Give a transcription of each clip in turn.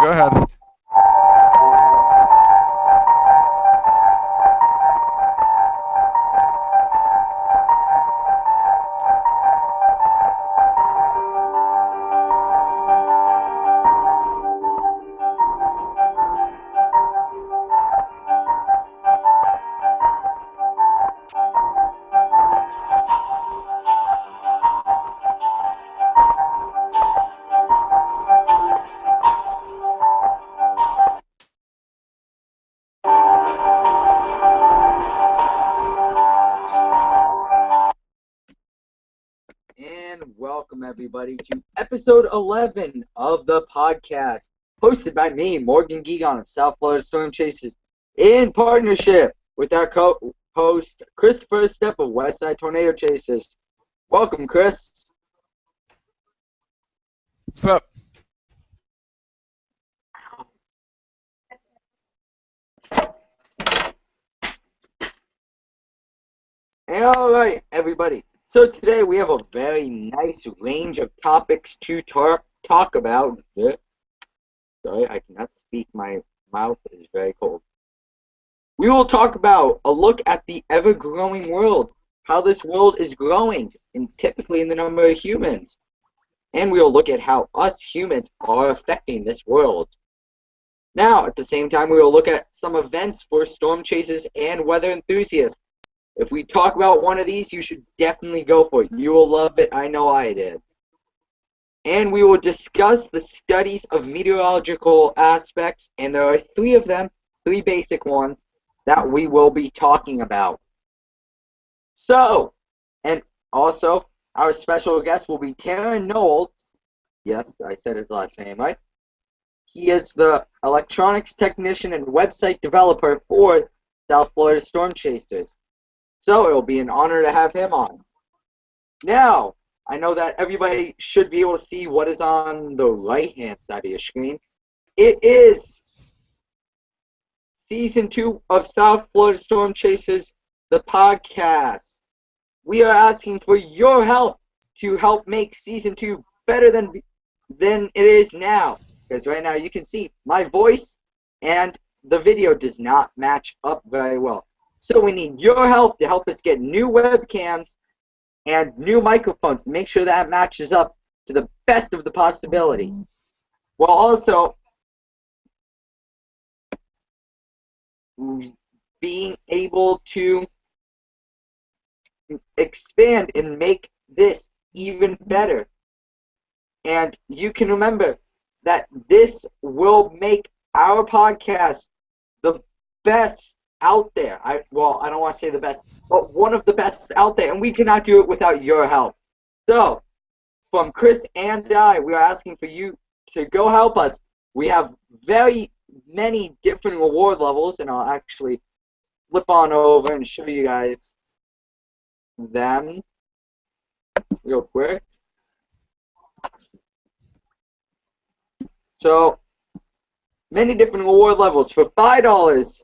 go ahead. And welcome everybody to episode 11 of the podcast, hosted by me, Morgan Gigon of South Florida Storm Chasers, in partnership with our co-host Christopher Stepp of Westside Tornado Chasers. Welcome, Chris. What's up? All right, everybody. So today we have a very nice range of topics to talk about. Sorry, I cannot speak. My mouth is very cold. We will talk about a look at the ever-growing world, how this world is growing, and typically in the number of humans. And we will look at how us humans are affecting this world. Now, at the same time, we will look at some events for storm chasers and weather enthusiasts. If we talk about one of these, you should definitely go for it. You will love it. I know I did. And we will discuss the studies of meteorological aspects, and there are three of them, three basic ones, that we will be talking about. So, and also, our special guest will be Taryn Knowles. Yes, I said his last name right. He is the electronics technician and website developer for South Florida Storm Chasers. So it will be an honor to have him on. Now, I know that everybody should be able to see what is on the right-hand side of your screen. It is Season 2 of South Florida Storm Chasers, the podcast. We are asking for your help to help make Season 2 better than it is now. Because right now you can see my voice and the video does not match up very well. So we need your help to help us get new webcams and new microphones. Make sure that matches up to the best of the possibilities. While also being able to expand and make this even better. And you can remember that this will make our podcast the best out there. I don't want to say the best, but one of the best out there, and we cannot do it without your help. So, from Chris and I, we are asking for you to go help us. We have very many different reward levels, and I'll actually flip on over and show you guys them real quick. So, many different reward levels. For $5,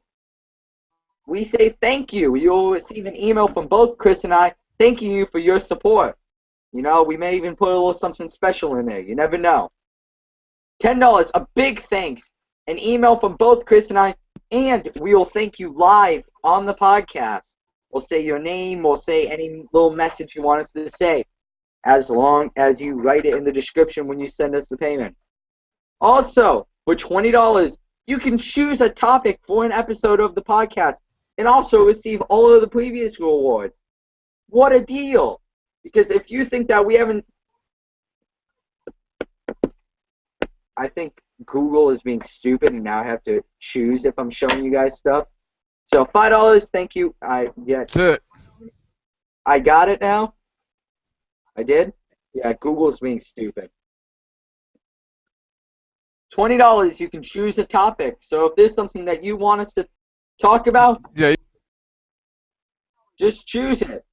we say thank you. You'll receive an email from both Chris and I thanking you for your support. You know, we may even put a little something special in there. You never know. $10, a big thanks. An email from both Chris and I, and we will thank you live on the podcast. We'll say your name. We'll say any little message you want us to say, as long as you write it in the description when you send us the payment. Also, for $20, you can choose a topic for an episode of the podcast and also receive all of the previous rewards. What a deal! Because if you think that we haven't... I think Google is being stupid and now I have to choose if I'm showing you guys stuff. So $5, thank you. That's it. I got it now. I did? Yeah, Google's being stupid. $20, you can choose a topic. So if there's something that you want us to talk about, Yeah. just choose it.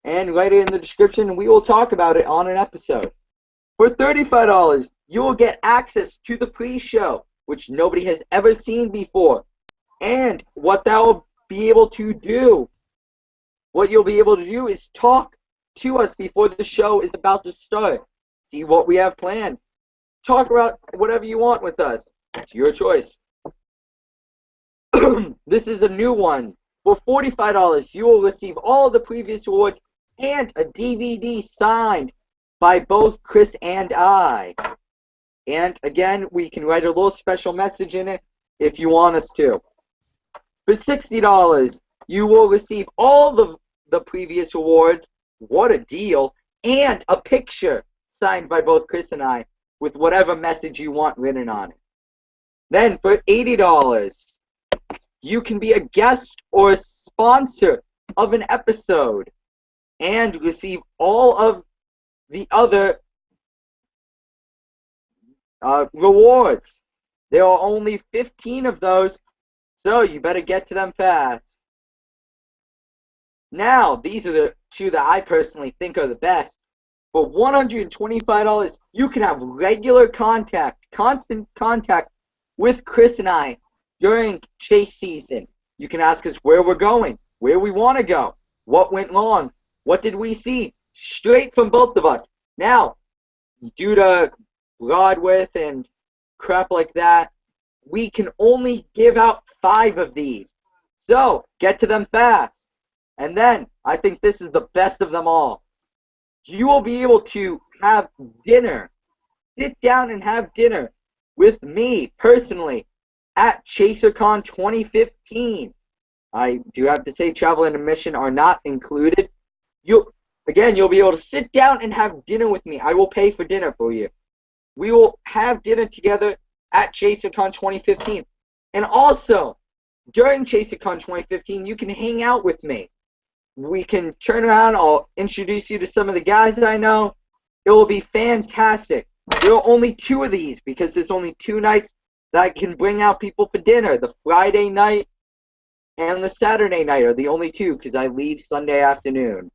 And write it in the description, and we will talk about it on an episode. For $35, you will get access to the pre-show, which nobody has ever seen before. And what that will be able to do, what you'll be able to do is talk to us before the show is about to start. See what we have planned. talk about whatever you want with us. It's your choice. This is a new one. For $45, you will receive all the previous awards and a DVD signed by both Chris and I. And again, we can write a little special message in it if you want us to. For $60, you will receive all the previous awards. What a deal. And a picture signed by both Chris and I with whatever message you want written on it. Then for $80, you can be a guest or a sponsor of an episode and receive all of the other rewards. There are only 15 of those, so you better get to them fast. Now, these are the two that I personally think are the best. For $125, you can have regular contact, constant contact with Chris and I during chase season. You can ask us where we're going, where we want to go, what went wrong, what did we see, straight from both of us. Now, due to Broadwith and crap like that, we can only give out 5 of these. So, get to them fast. And then, I think this is the best of them all. You will be able to have dinner, sit down and have dinner with me personally at ChaserCon 2015. I do have to say travel and admission are not included. You'll be able to sit down and have dinner with me. I will pay for dinner for you. We will have dinner together at ChaserCon 2015. And also, during ChaserCon 2015, you can hang out with me. We can turn around, I'll introduce you to some of the guys that I know. It will be fantastic. There are only 2 of these because there's only 2 nights that I can bring out people for dinner. The Friday night and the Saturday night are the only 2 because I leave Sunday afternoon.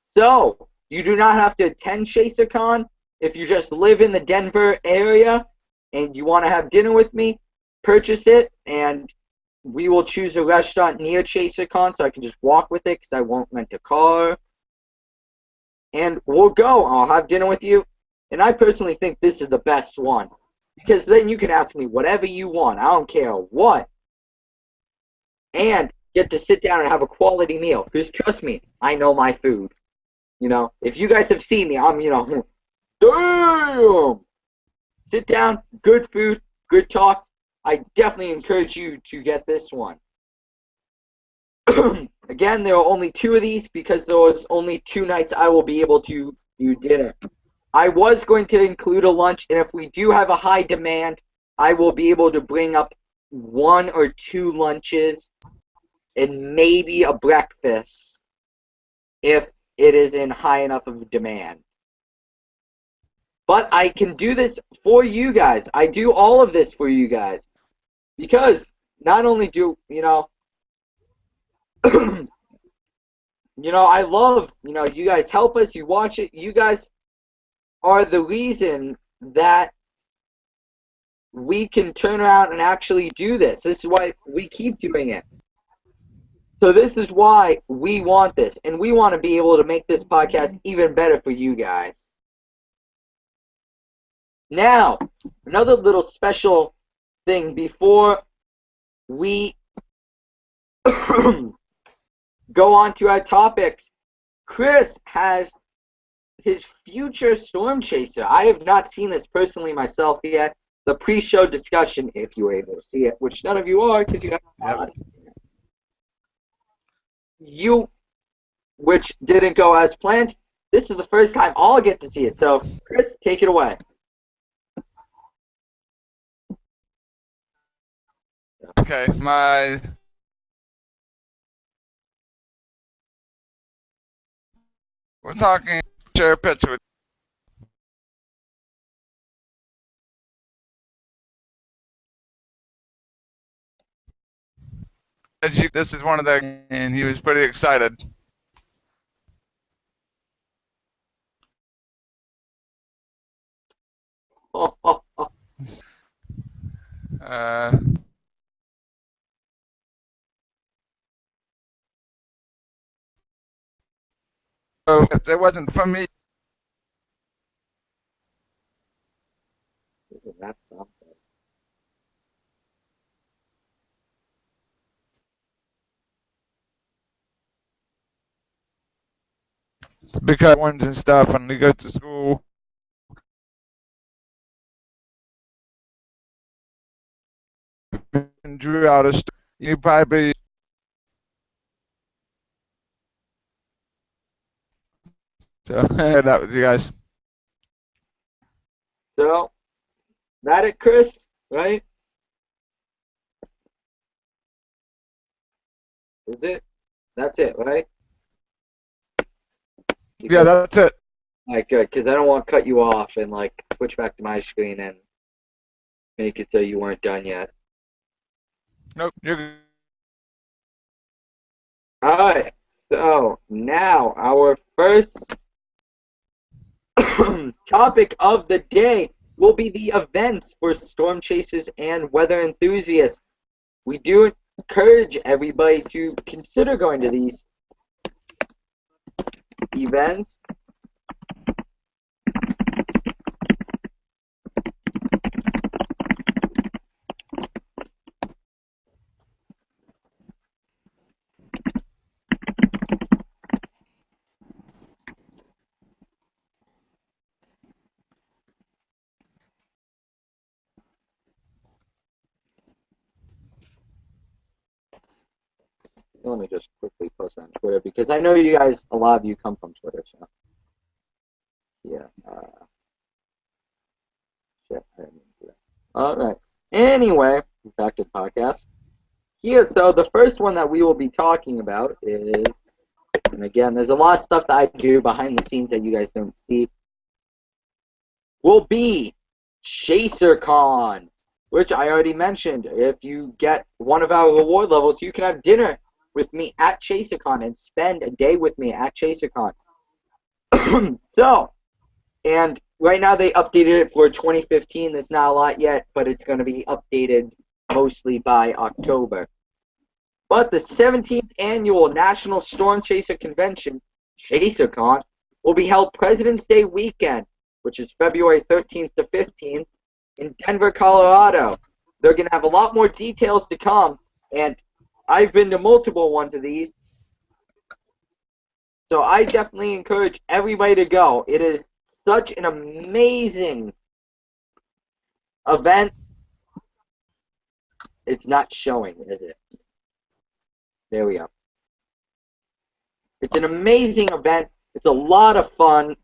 So, you do not have to attend ChaserCon. If you just live in the Denver area and you want to have dinner with me, purchase it and we will choose a restaurant near ChaserCon so I can just walk with it because I won't rent a car. And we'll go. I'll have dinner with you. And I personally think this is the best one. Because then you can ask me whatever you want. I don't care what. And get to sit down and have a quality meal. Because trust me, I know my food. You know, if you guys have seen me, I'm, damn! Sit down, good food, good talks. I definitely encourage you to get this one. Again, there are only 2 of these because there was only 2 nights I will be able to do dinner. I was going to include a lunch, and if we do have a high demand, I will be able to bring up 1 or 2 lunches and maybe a breakfast if it is in high enough of demand. But I can do this for you guys. I do all of this for you guys. Because not only do, I love, you guys help us, you watch it, you guys are the reason that we can turn around and actually do this. This is why we keep doing it. So this is why we want this, and we want to be able to make this podcast even better for you guys. Now, another little special thing before we go on to our topics. Chris has his future Storm Chaser. I have not seen this personally myself yet. The pre-show discussion, if you were able to see it, which none of you are because you haven't. Which didn't go as planned. This is the first time I'll get to see it. So, Chris, take it away. Okay, we're talking share a picture with this is one of the, and he was pretty excited. So it wasn't from me. That's something. Because ones and stuff, and we go to school. And drew out a story. You probably so that was you guys. So, that it, Chris, right? Is it? That's it, right? Yeah, Because, that's it. like, good, because I don't want to cut you off and, like, switch back to my screen and make it so you weren't done yet. Nope, you're Alright, so now our first topic of the day will be the events for storm chasers and weather enthusiasts. We do encourage everybody to consider going to these events. Let me just quickly post on Twitter because I know you guys, a lot of you come from Twitter, so yeah. Shit, I didn't mean to do that. All right. Anyway, back to the podcast. Here, so the first one that we will be talking about is, and again, there's a lot of stuff that I do behind the scenes that you guys don't see, will be ChaserCon, which I already mentioned. If you get one of our reward levels, you can have dinner with me at ChaserCon and spend a day with me at ChaserCon. So, and right now they updated it for 2015. There's not a lot yet, but it's going to be updated mostly by October. But the 17th annual National Storm Chaser Convention, ChaserCon, will be held President's Day weekend, which is February 13th to 15th, in Denver, Colorado. They're going to have a lot more details to come, and I've been to multiple ones of these, so I definitely encourage everybody to go. It is such an amazing event. It's not showing, is it? There we go. It's an amazing event. It's a lot of fun.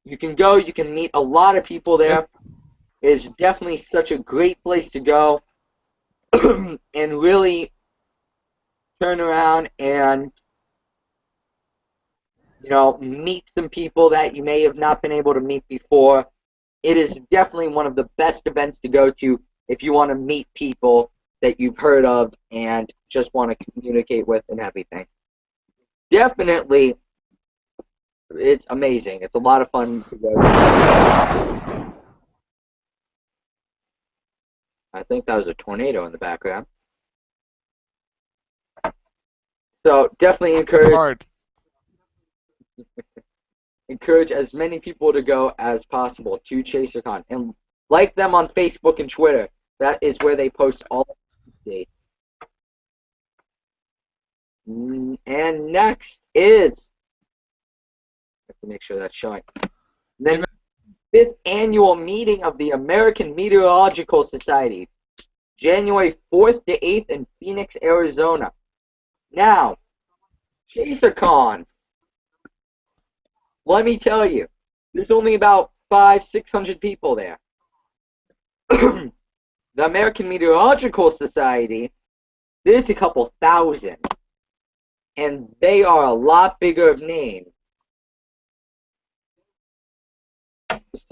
You can go. You can meet a lot of people there. It's definitely such a great place to go and really turn around and, you know, meet some people that you may have not been able to meet before. It is definitely one of the best events to go to if you want to meet people that you've heard of and just want to communicate with and everything. Definitely, it's amazing. It's a lot of fun to go to. I think that was a tornado in the background. So definitely encourage as many people to go as possible to ChaserCon and like them on Facebook and Twitter. That is where they post all the dates. And next is, I have to make sure that's showing. Then the 5th annual meeting of the American Meteorological Society, January 4th to 8th in Phoenix, Arizona. Now, ChaserCon, let me tell you, there's only about 500-600 people there. The American Meteorological Society, there's a couple thousand, and they are a lot bigger of names.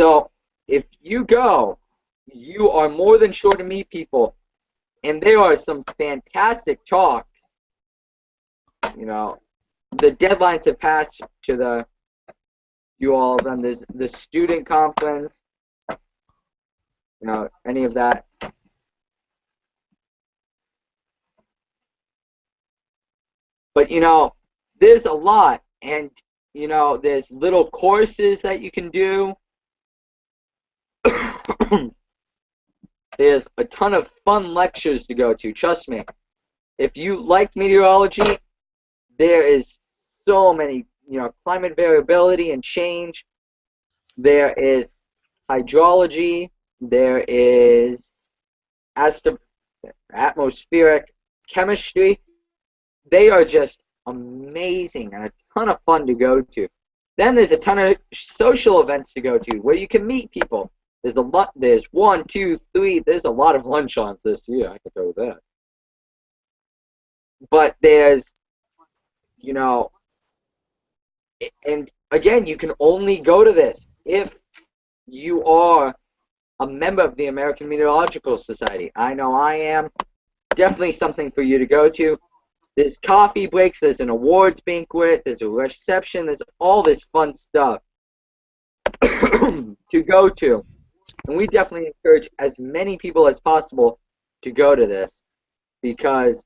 So, if you go, you are more than sure to meet people, and there are some fantastic talks. You know, the deadlines have passed to you all. Then there's the student conference. You know, any of that. But you know, there's a lot, and you know, there's little courses that you can do. There's a ton of fun lectures to go to. Trust me. If you like meteorology, there is so many, climate variability and change. There is hydrology. There is atmospheric chemistry. They are just amazing and a ton of fun to go to. Then there's a ton of social events to go to where you can meet people. There's a lot. There's 1, 2, 3. There's a lot of lunch-ons this year. I can tell you that. But there's, and again, you can only go to this if you are a member of the American Meteorological Society. I know I am. Definitely something for you to go to. There's coffee breaks, there's an awards banquet, there's a reception, there's all this fun stuff to go to. And we definitely encourage as many people as possible to go to this, because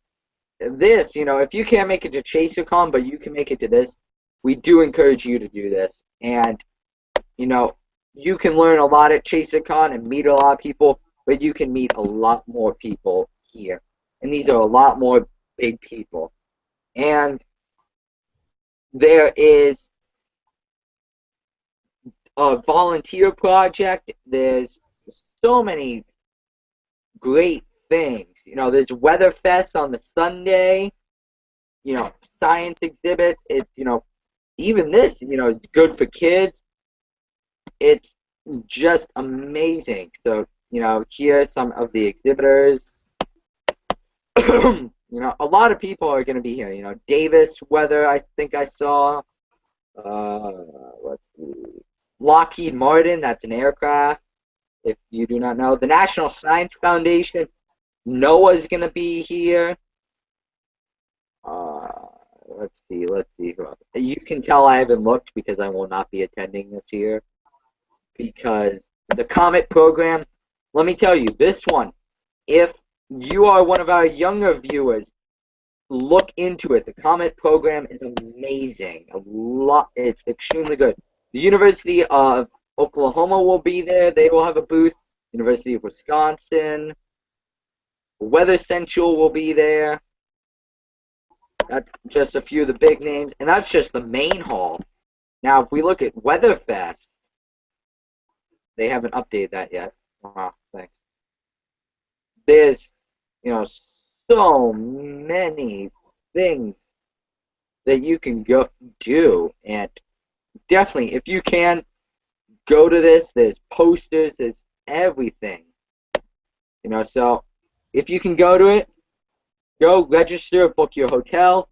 this, if you can't make it to ChaserCon, but you can make it to this, we do encourage you to do this. And, you can learn a lot at ChaserCon and meet a lot of people, but you can meet a lot more people here. And these are a lot more big people. And there is a volunteer project. There's so many great things. There's Weatherfest on the Sunday. Science exhibits. It's, even this, it's good for kids. It's just amazing. So, here are some of the exhibitors. A lot of people are going to be here. Davis Weather, I think I saw. Let's see. Lockheed Martin, that's an aircraft, if you do not know. The National Science Foundation, NOAA's going to be here. Let's see who else. You can tell I haven't looked because I will not be attending this year. Because the Comet program, let me tell you, this one, if you are one of our younger viewers, look into it. The Comet program is amazing. It's extremely good. The University of Oklahoma will be there. They will have a booth. University of Wisconsin. Weather Central will be there. That's just a few of the big names. And that's just the main hall. Now, if we look at Weatherfest, they haven't updated that yet. Wow, thanks. There's, so many things that you can go do, and definitely, if you can, go to this. There's posters, there's everything. So if you can go to it, go register, book your hotel.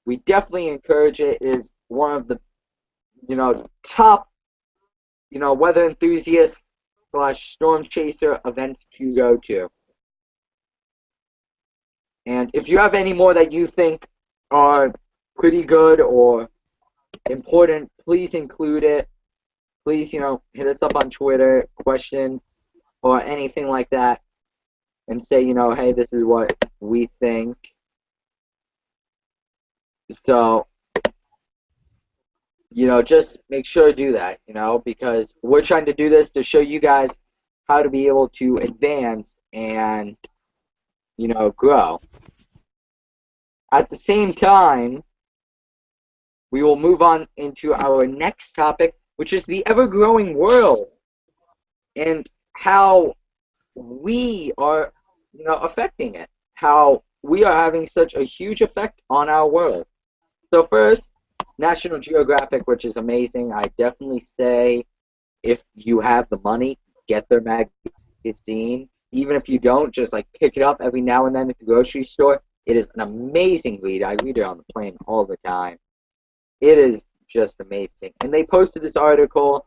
We definitely encourage it. It is one of the, top, weather enthusiast / storm chaser events to go to. And if you have any more that you think are pretty good or important, please include it. Please, hit us up on Twitter, question, or anything like that, and say, hey, this is what we think. So, just make sure to do that, because we're trying to do this to show you guys how to be able to advance and, grow. At the same time, we will move on into our next topic, which is the ever-growing world and how we are, affecting it, how we are having such a huge effect on our world. So first, National Geographic, which is amazing. I definitely say if you have the money, get their magazine. Even if you don't, just pick it up every now and then at the grocery store. It is an amazing read. I read it on the plane all the time. It is just amazing. And they posted this article.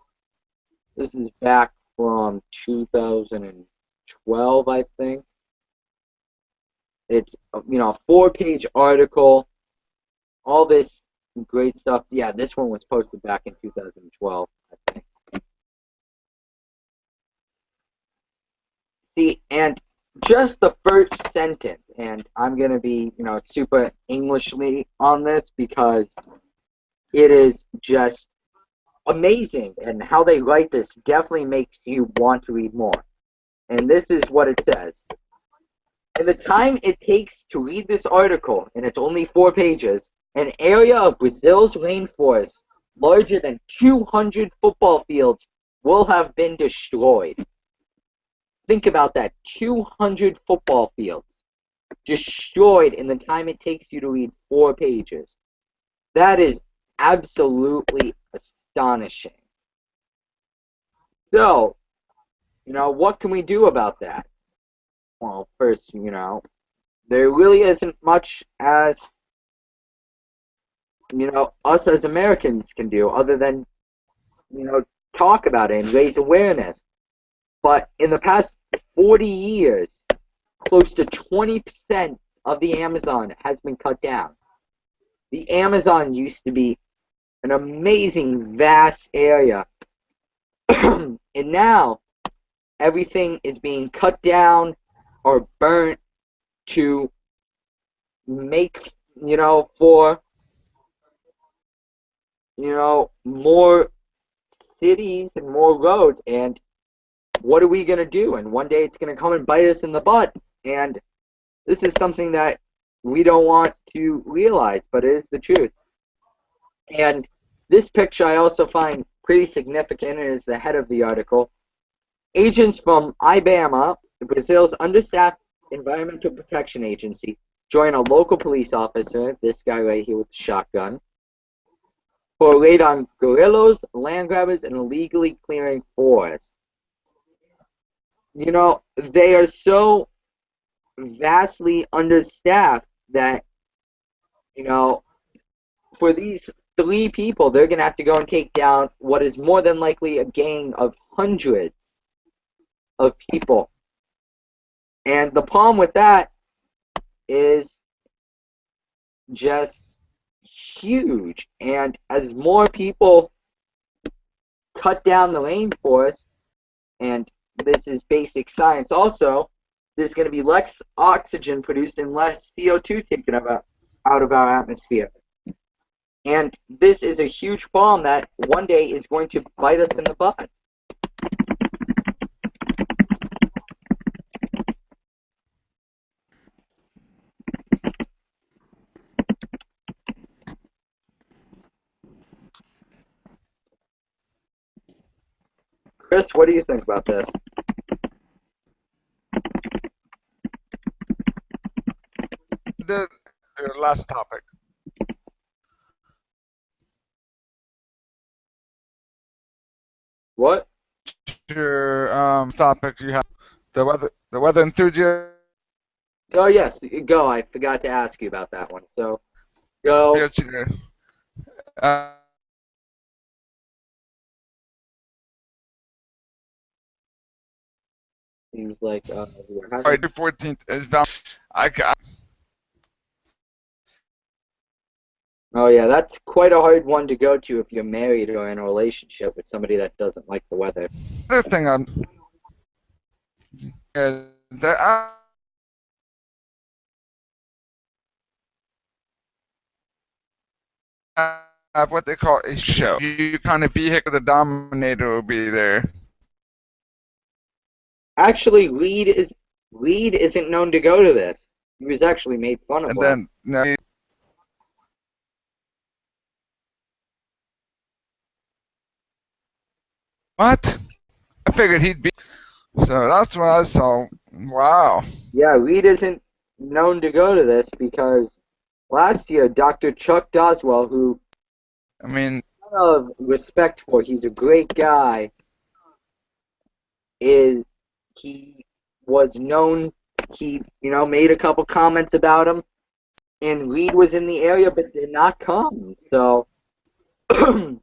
This is back from 2012, I think. It's, a 4-page article. All this great stuff. Yeah, this one was posted back in 2012, I think. See, and just the first sentence, and I'm going to be, super Englishly on this because it is just amazing, and how they write this definitely makes you want to read more. And this is what it says. In the time it takes to read this article, and it's only 4 pages, an area of Brazil's rainforest larger than 200 football fields will have been destroyed. Think about that. 200 football fields destroyed in the time it takes you to read 4 pages. That is absolutely astonishing. So, what can we do about that? Well, first, there really isn't much as, us as Americans can do other than, talk about it and raise awareness. But in the past 40 years, close to 20% of the Amazon has been cut down. The Amazon used to be an amazing, vast area. And now, everything is being cut down or burnt to make, for, more cities and more roads. And what are we going to do? And one day it's going to come and bite us in the butt. And this is something that we don't want to realize, but it is the truth. And this picture I also find pretty significant, and is the head of the article. Agents from IBAMA, Brazil's understaffed environmental protection agency, join a local police officer, this guy right here with the shotgun, for a raid on guerrillas, land grabbers, and illegally clearing forests. They are so vastly understaffed that, for these 3 people, they're going to have to go and take down what is more than likely a gang of hundreds of people. And the problem with that is just huge. And as more people cut down the rainforest, and this is basic science also, there's going to be less oxygen produced and less CO2 taken out of our atmosphere. And this is a huge problem that one day is going to bite us in the butt. Chris, what do you think about this? The last topic. What? Your topic you have the weather enthusiast. Oh, yes, go. I forgot to ask you about that one. So, go. Uh, Seems like we're having... Alright, 14th is bound. Oh, yeah, that's quite a hard one to go to if you're married or in a relationship with somebody that doesn't like the weather. Other thing that have what they call a show. You kind of vehicle, the Dominator will be there. Actually, Reed isn't known to go to this. He was actually made fun of. And then no. What? I figured he'd be. So that's what I saw. Wow. Yeah, Reed isn't known to go to this because last year Dr. Chuck Doswell, who I mean, a lot of respect for, he's a great guy, he was known, he made a couple comments about him, and Reed was in the area but did not come. So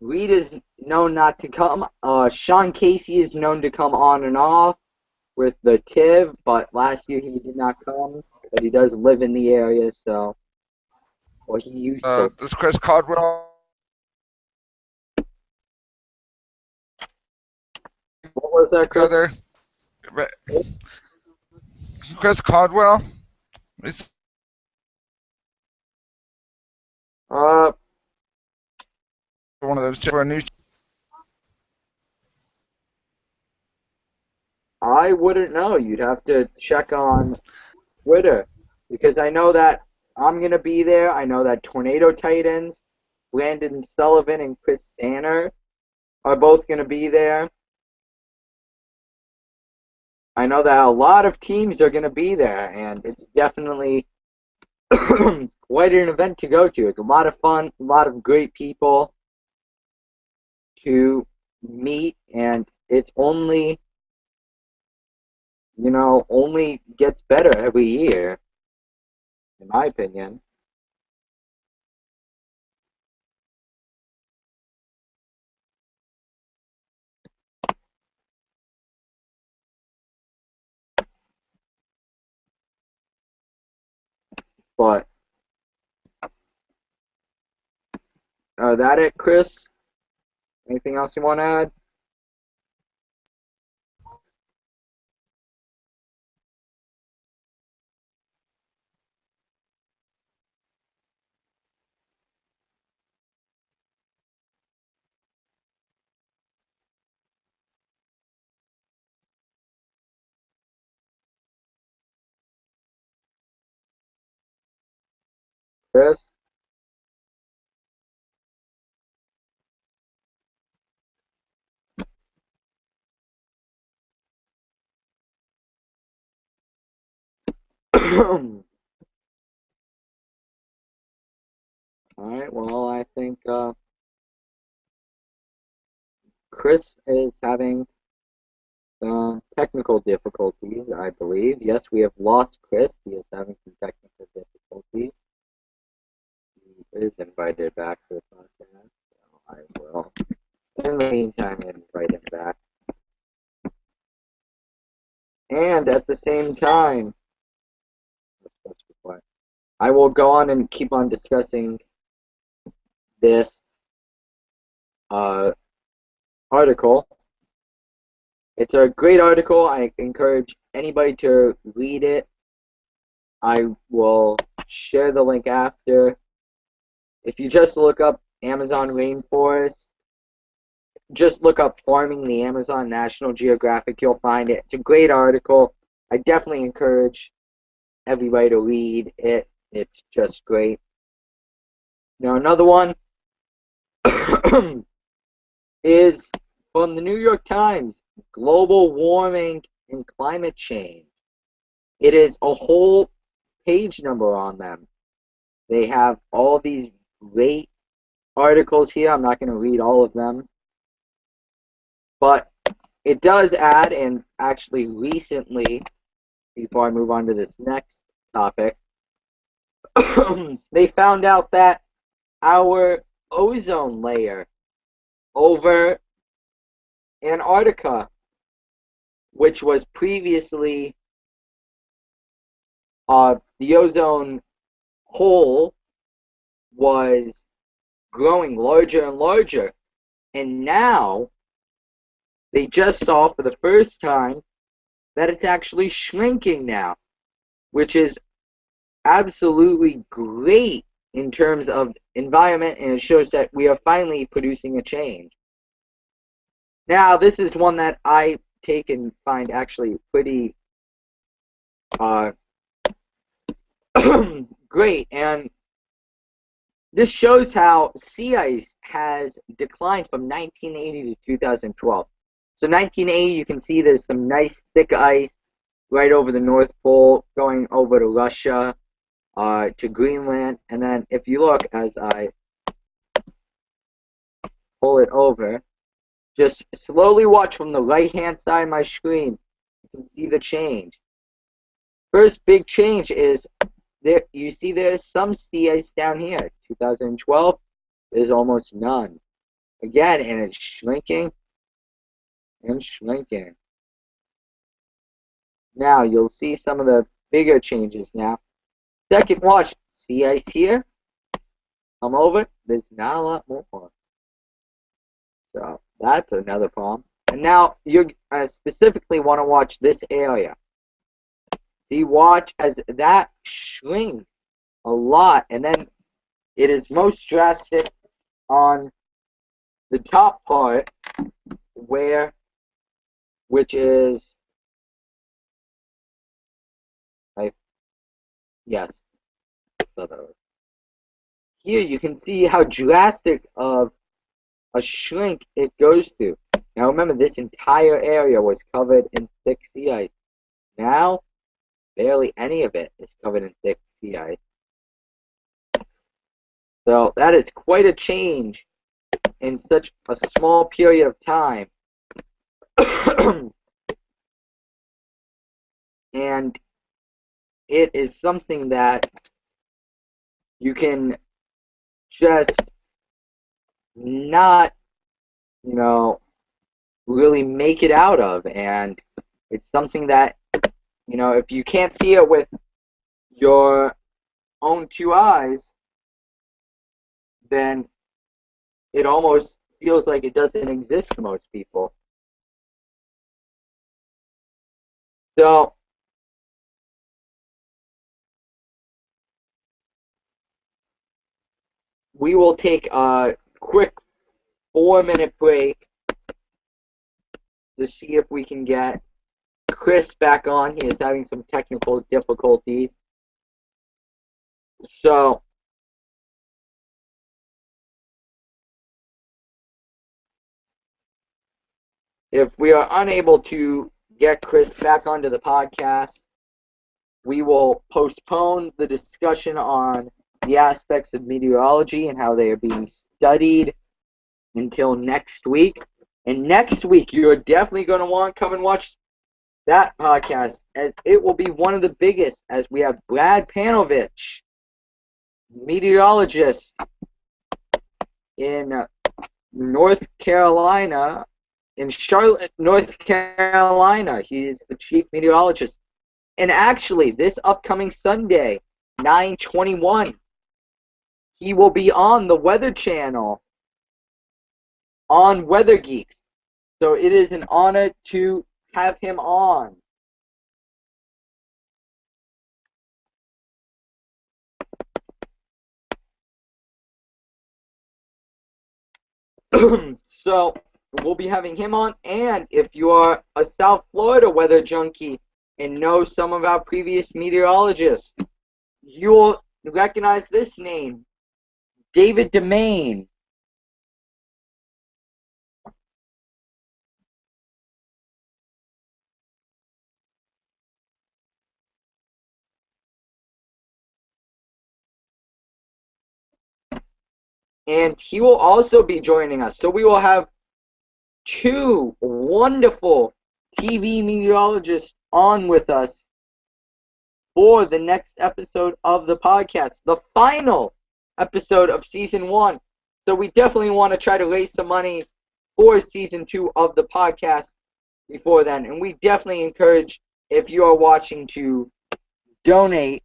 Reed is known not to come. Sean Casey is known to come on and off with the TIV, but last year he did not come. But he does live in the area, so, or he used to. Does Chris Caldwell? What was that, Chris? Go there. Chris Caldwell? It's one of those for a new. I wouldn't know. You'd have to check on Twitter because I know that I'm gonna be there. I know that Tornado Titans, Brandon Sullivan and Chris Stanner are both gonna be there. I know that a lot of teams are gonna be there, and it's definitely quite an event to go to. It's a lot of fun, a lot of great people to meet, and it's only, only gets better every year, in my opinion. But that it, Chris? Anything else you want to add? Chris? All right, well, I think Chris is having some technical difficulties, I believe. Yes, we have lost Chris. He is having some technical difficulties. He is invited back to the podcast, so I will, in the meantime, invite him back. And at the same time, I will go on and keep on discussing this article. It's a great article. I encourage anybody to read it. I will share the link after. If you just look up Amazon rainforest, just look up Farming the Amazon, National Geographic, you'll find it. It's a great article. I definitely encourage everybody to read it. It's just great. Now, another one is from the New York Times, Global Warming and Climate Change. It is a whole page number on them. They have all these great articles here. I'm not going to read all of them. But it does add, and actually recently, before I move on to this next topic, they found out that our ozone layer over Antarctica, which was previously the ozone hole, was growing larger and larger. And now they just saw for the first time that it's actually shrinking now, which is absolutely great in terms of environment, and it shows that we are finally producing a change. Now, this is one that I take and find actually pretty great, and this shows how sea ice has declined from 1980 to 2012. So 1980, you can see there's some nice thick ice right over the North Pole, going over to Russia, to Greenland, and then if you look as I pull it over, just slowly watch from the right-hand side of my screen. You can see the change. First big change is there. You see there's some sea ice down here. 2012, there's almost none. Again, and it's shrinking and shrinking. Now you'll see some of the bigger changes now. Second, watch, sea ice here. Come over, there's not a lot more. So that's another problem. And now you specifically want to watch this area. See, watch as that shrinks a lot, and then it is most drastic on the top part, which is Yes. Here you can see how drastic of a shrink it goes through. Now remember, this entire area was covered in thick sea ice. Now, barely any of it is covered in thick sea ice. So that is quite a change in such a small period of time. And it is something that you can just not, really make it out of. And it's something that, if you can't see it with your own two eyes, then it almost feels like it doesn't exist to most people. So, we will take a quick 4-minute break to see if we can get Chris back on. He is having some technical difficulties. So, if we are unable to get Chris back onto the podcast, we will postpone the discussion on the aspects of meteorology and how they are being studied until next week. And next week, you're definitely going to want to come and watch that podcast, as it will be one of the biggest, as we have Brad Panovich, meteorologist in North Carolina, in Charlotte, North Carolina. He is the chief meteorologist. And actually, this upcoming Sunday, 9/21, he will be on the Weather Channel on Weather Geeks. So it is an honor to have him on. So we'll be having him on. And if you are a South Florida weather junkie and know some of our previous meteorologists, you'll recognize this name, David Demain. And he will also be joining us. So we will have two wonderful TV meteorologists on with us for the next episode of the podcast, the final episode of Season 1. So we definitely want to try to raise some money for Season 2 of the podcast before then. And we definitely encourage, if you are watching, to donate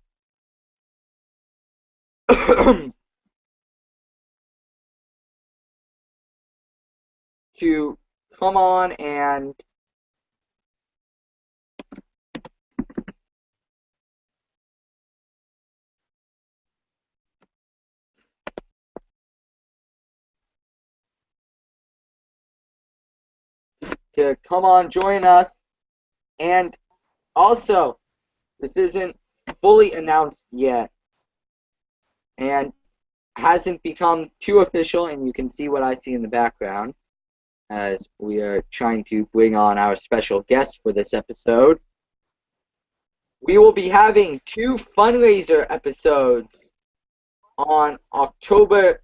to come on and join us. And also, this isn't fully announced yet and hasn't become too official, and you can see what I see in the background as we are trying to bring on our special guest for this episode. We will be having 2 fundraiser episodes on October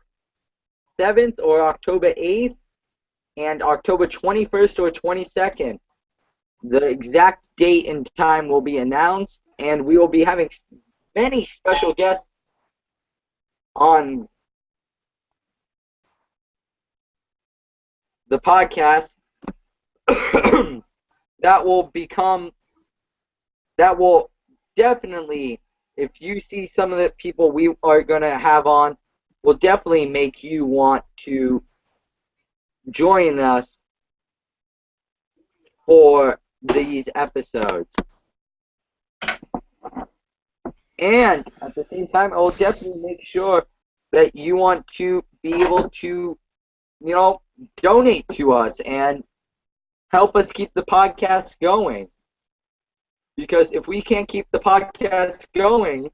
7th or October 8th and October 21st or 22nd. The exact date and time will be announced, and we will be having many special guests on the podcast that will definitely, if you see some of the people we are going to have on, will definitely make you want to join us for these episodes. And at the same time, I will definitely make sure that you want to be able to, donate to us and help us keep the podcast going. Because if we can't keep the podcast going,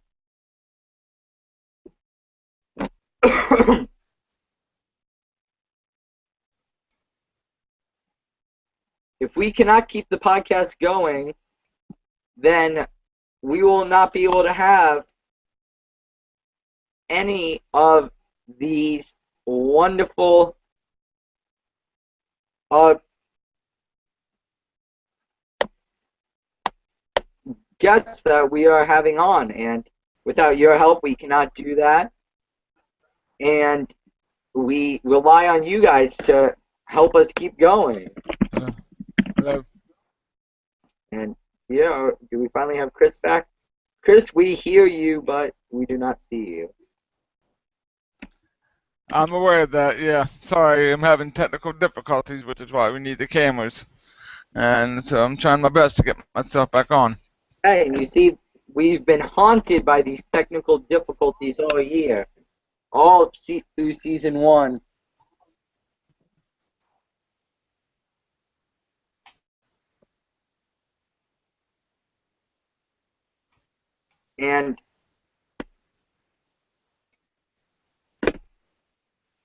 If we cannot keep the podcast going, then we will not be able to have any of these wonderful guests that we are having on. And without your help, we cannot do that. And we rely on you guys to help us keep going. Hello. And yeah, do we finally have Chris back? Chris, we hear you, but we do not see you. I'm aware of that, yeah. Sorry, I'm having technical difficulties, which is why we need the cameras. And so I'm trying my best to get myself back on. Hey, and you see, we've been haunted by these technical difficulties all year, all through season 1. And,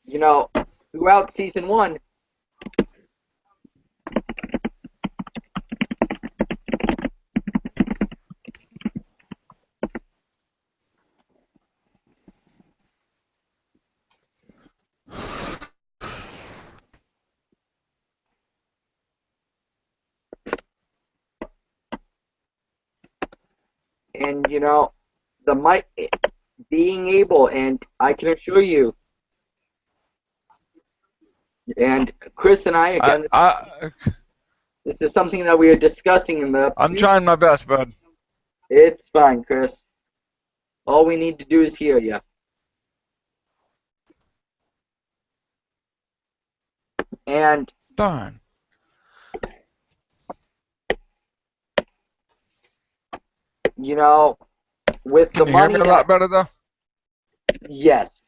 you know, throughout season 1, and, you know, the mic being able, and I can assure you, and Chris and I, again, this is something that we are discussing in the... I'm trying my best, bud. It's fine, Chris. All we need to do is hear you. And... Darn. You know, with Can the you hear money me a lot better, though? Yes.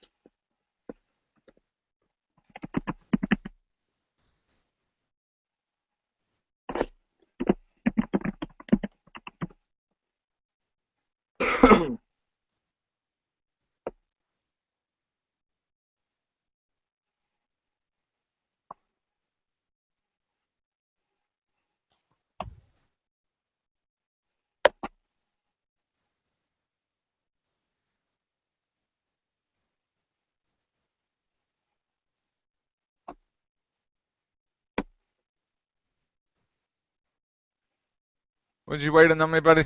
Was you waiting on me, buddy?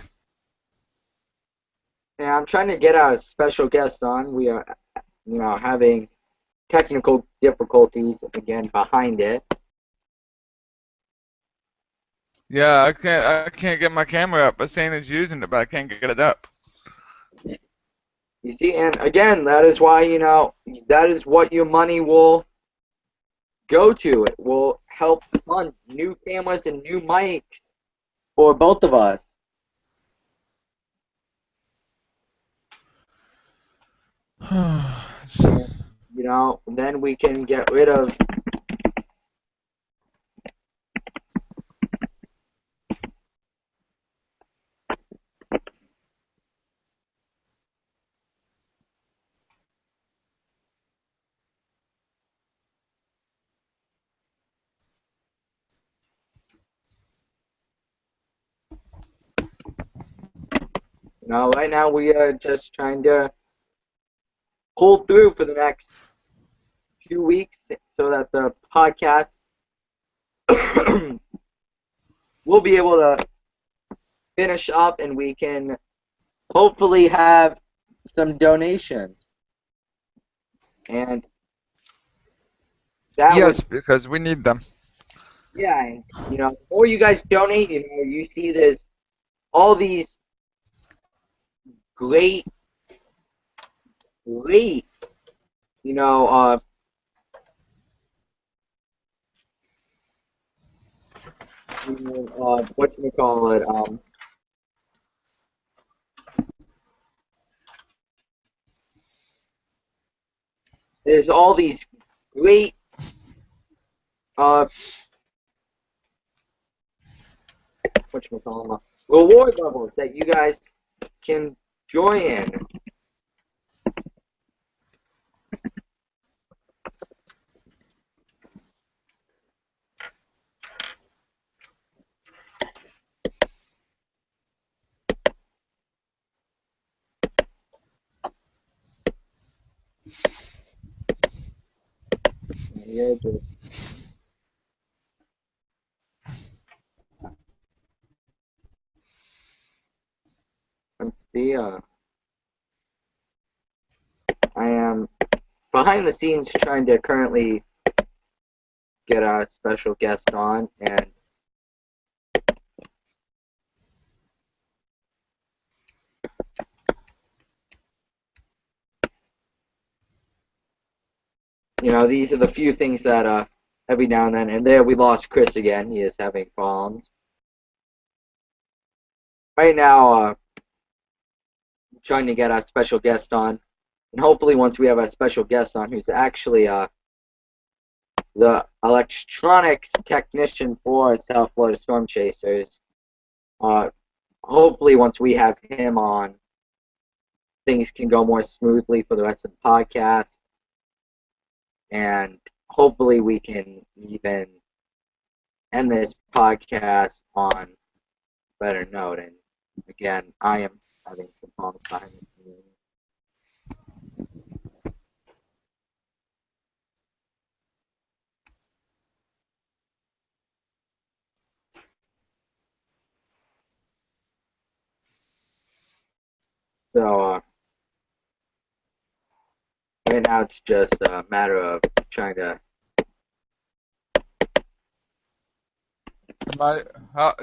Yeah, I'm trying to get our special guest on. We are, you know, having technical difficulties again behind it. Yeah, I can't get my camera up. It's saying it's using it, but I can't get it up. You see, and again, that is why, you know, that is what your money will go to. It will help fund new cameras and new mics for both of us. And, you know, then we can get rid of you know, right now we are just trying to pull through for the next few weeks so that the podcast will be able to finish up and we can hopefully have some donations. And that Yes, would, because we need them. yeah, and, you know, the more you guys donate, you know, you see there's all these great, great, you know, whatchamacallit, there's all these great, whatchamacallit, reward levels that you guys can join in. Yeah, just let's see. I am behind the scenes trying to currently get a special guest on, and these are the few things that every now and then. And there we lost Chris again. He is having problems right now. Trying to get a special guest on, and hopefully once we have a special guest on who's actually the electronics technician for South Florida Storm Chasers. Hopefully once we have him on, things can go more smoothly for the rest of the podcast, and hopefully we can even end this podcast on a better note. And again, I am having some problems behind the scenes. So right now it's just a matter of trying to.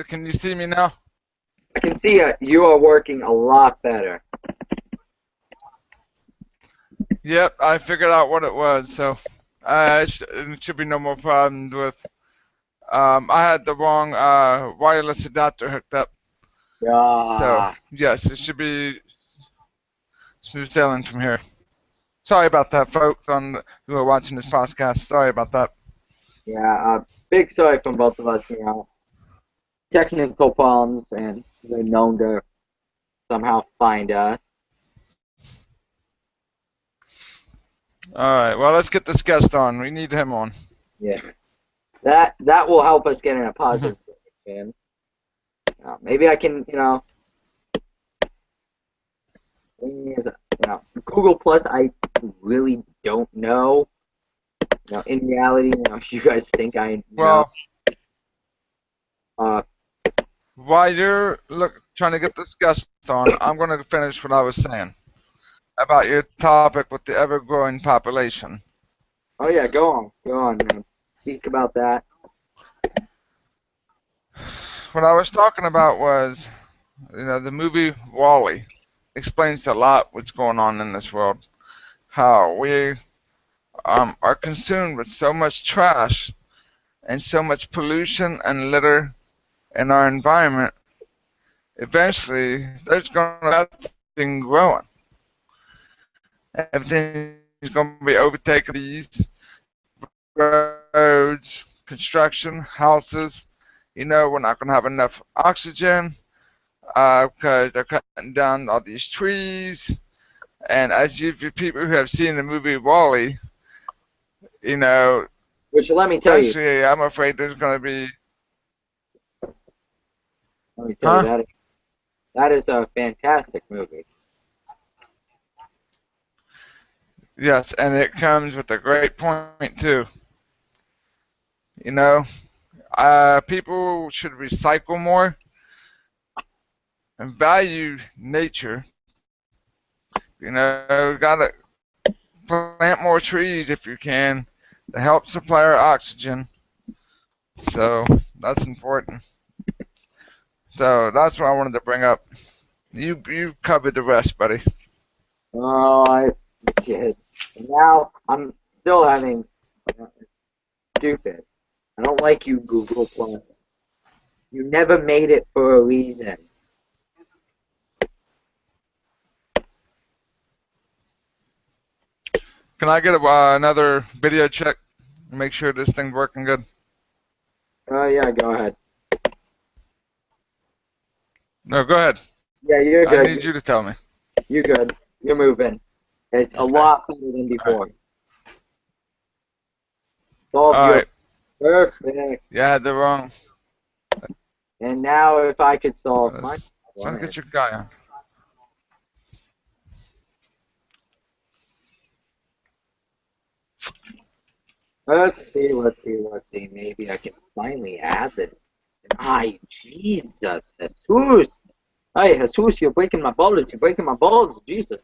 Can you see me now? I can see you are working a lot better. Yep, I figured out what it was, so it should be no more problems with. I had the wrong wireless adapter hooked up, so Yeah, yes, it should be smooth sailing from here. Sorry about that, folks, who are watching this podcast. Sorry about that. yeah. Big sorry from both of us. Technical problems, and they're known to somehow find us. All right, well, let's get this guest on. We need him on. Yeah, that will help us get in a positive direction. Maybe I can, Google Plus. I really don't know. In reality, you guys think I know. Well, while you're trying to get this guest on, I'm going to finish what I was saying about your topic with the ever-growing population. Oh yeah, go on, man. Speak about that. What I was talking about was, the movie Wall-E explains a lot what's going on in this world. How we are consumed with so much trash and so much pollution and litter in our environment. Eventually, there's going to be nothing growing. Everything's going to be overtaken. These roads, construction, houses. We're not going to have enough oxygen because they're cutting down all these trees. And as you people who have seen the movie Wall-E, Which let me tell you, eventually I'm afraid there's going to be. that that is a fantastic movie. Yes, and it comes with a great point too. People should recycle more and value nature. Gotta plant more trees if you can to help supply our oxygen. So that's important. So that's what I wanted to bring up. You covered the rest, buddy. Oh, I did. And now I'm still having stupid. I don't like you, Google Plus. You never made it for a reason. Can I get another video check and make sure this thing's working good? Oh yeah, go ahead. No, go ahead. Yeah, you're I good. need you to tell me. You're good. You're moving. It's a lot better than before. All right. Perfect. Yeah, I had the wrong. And now if I could solve my Trying to get your guy on. Let's see. Maybe I can finally add this. Ay, Jesus, Jesus. Hey, Jesus, you're breaking my balls. You're breaking my balls, Jesus.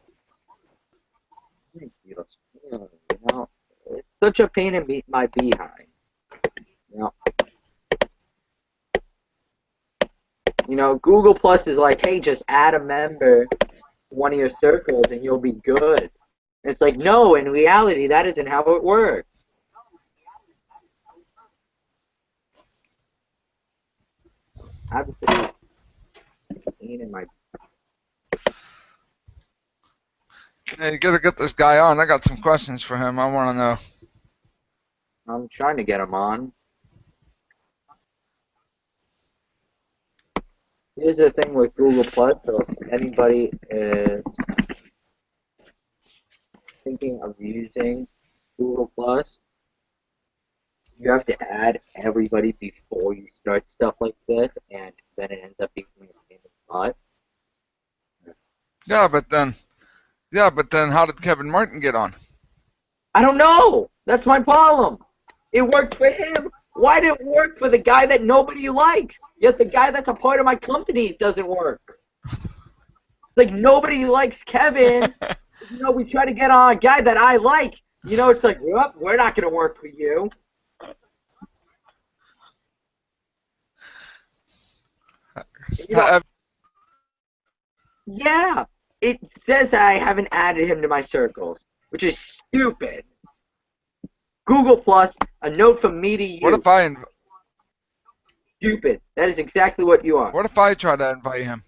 Jesus. You know, it's such a pain in my behind. You know, Google Plus is like, hey, just add a member to one of your circles and you'll be good. And it's like, no, in reality, that isn't how it works. Absolute pain in my. Hey, you gotta get this guy on. I got some questions for him. I want to know. I'm trying to get him on. Here's the thing with Google Plus. So if anybody is thinking of using Google Plus, you have to add everybody before you start stuff like this, and then it ends up becoming a pain in the butt. Yeah, but then, how did Kevin Martin get on? I don't know. That's my problem. It worked for him. Why did it work for the guy that nobody likes? Yet the guy that's a part of my company it doesn't work. Like nobody likes Kevin. We try to get on a guy that I like. It's like, well, we're not gonna work for you. You know, yeah. It says that I haven't added him to my circles, which is stupid. Google Plus, a note from me to you. What if I Stupid. That is exactly what you are. What if I try to invite him?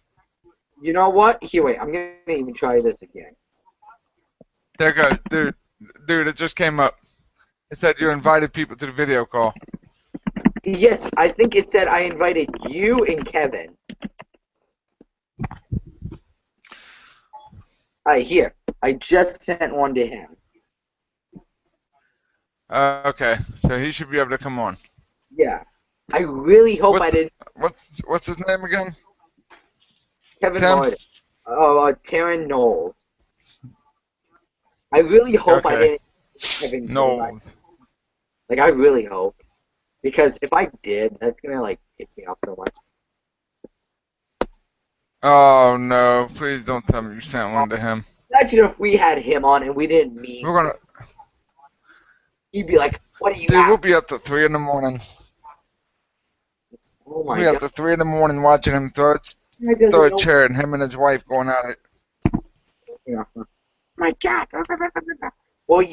You know what? Here, wait. I'm gonna even try this again. There it goes, dude. It just came up. It said you invited people to the video call. Yes, I think it said I invited you and Kevin. Alright, here. I just sent one to him. Okay, so he should be able to come on. Yeah. I really hope I didn't. What's his name again? Kevin Martin. Oh, Taryn Knowles. I really hope I didn't. Kevin Knowles. Like, I really hope. Because if I did, that's gonna, like, piss me off so much. Oh, no. Please don't tell me you sent one to him. Imagine if we had him on and we didn't meet. We're gonna. He'd be like, what are you Dude, we'll be up to 3 in the morning. Oh my we'll be God. up to 3 in the morning watching him throw a chair and him and his wife going at it. Yeah. My God. Well,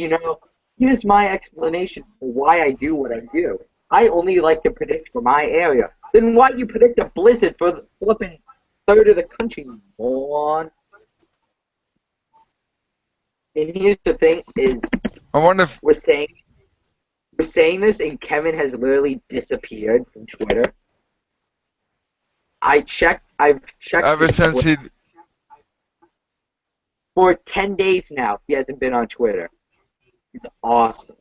here's my explanation for why I do what I do. I only like to predict for my area. Then why you predict a blizzard for the flipping third of the country, you moron? And here's the thing is, I wonder if we're saying this and Kevin has literally disappeared from Twitter. I've checked ever since he for 10 days now he hasn't been on Twitter. It's awesome.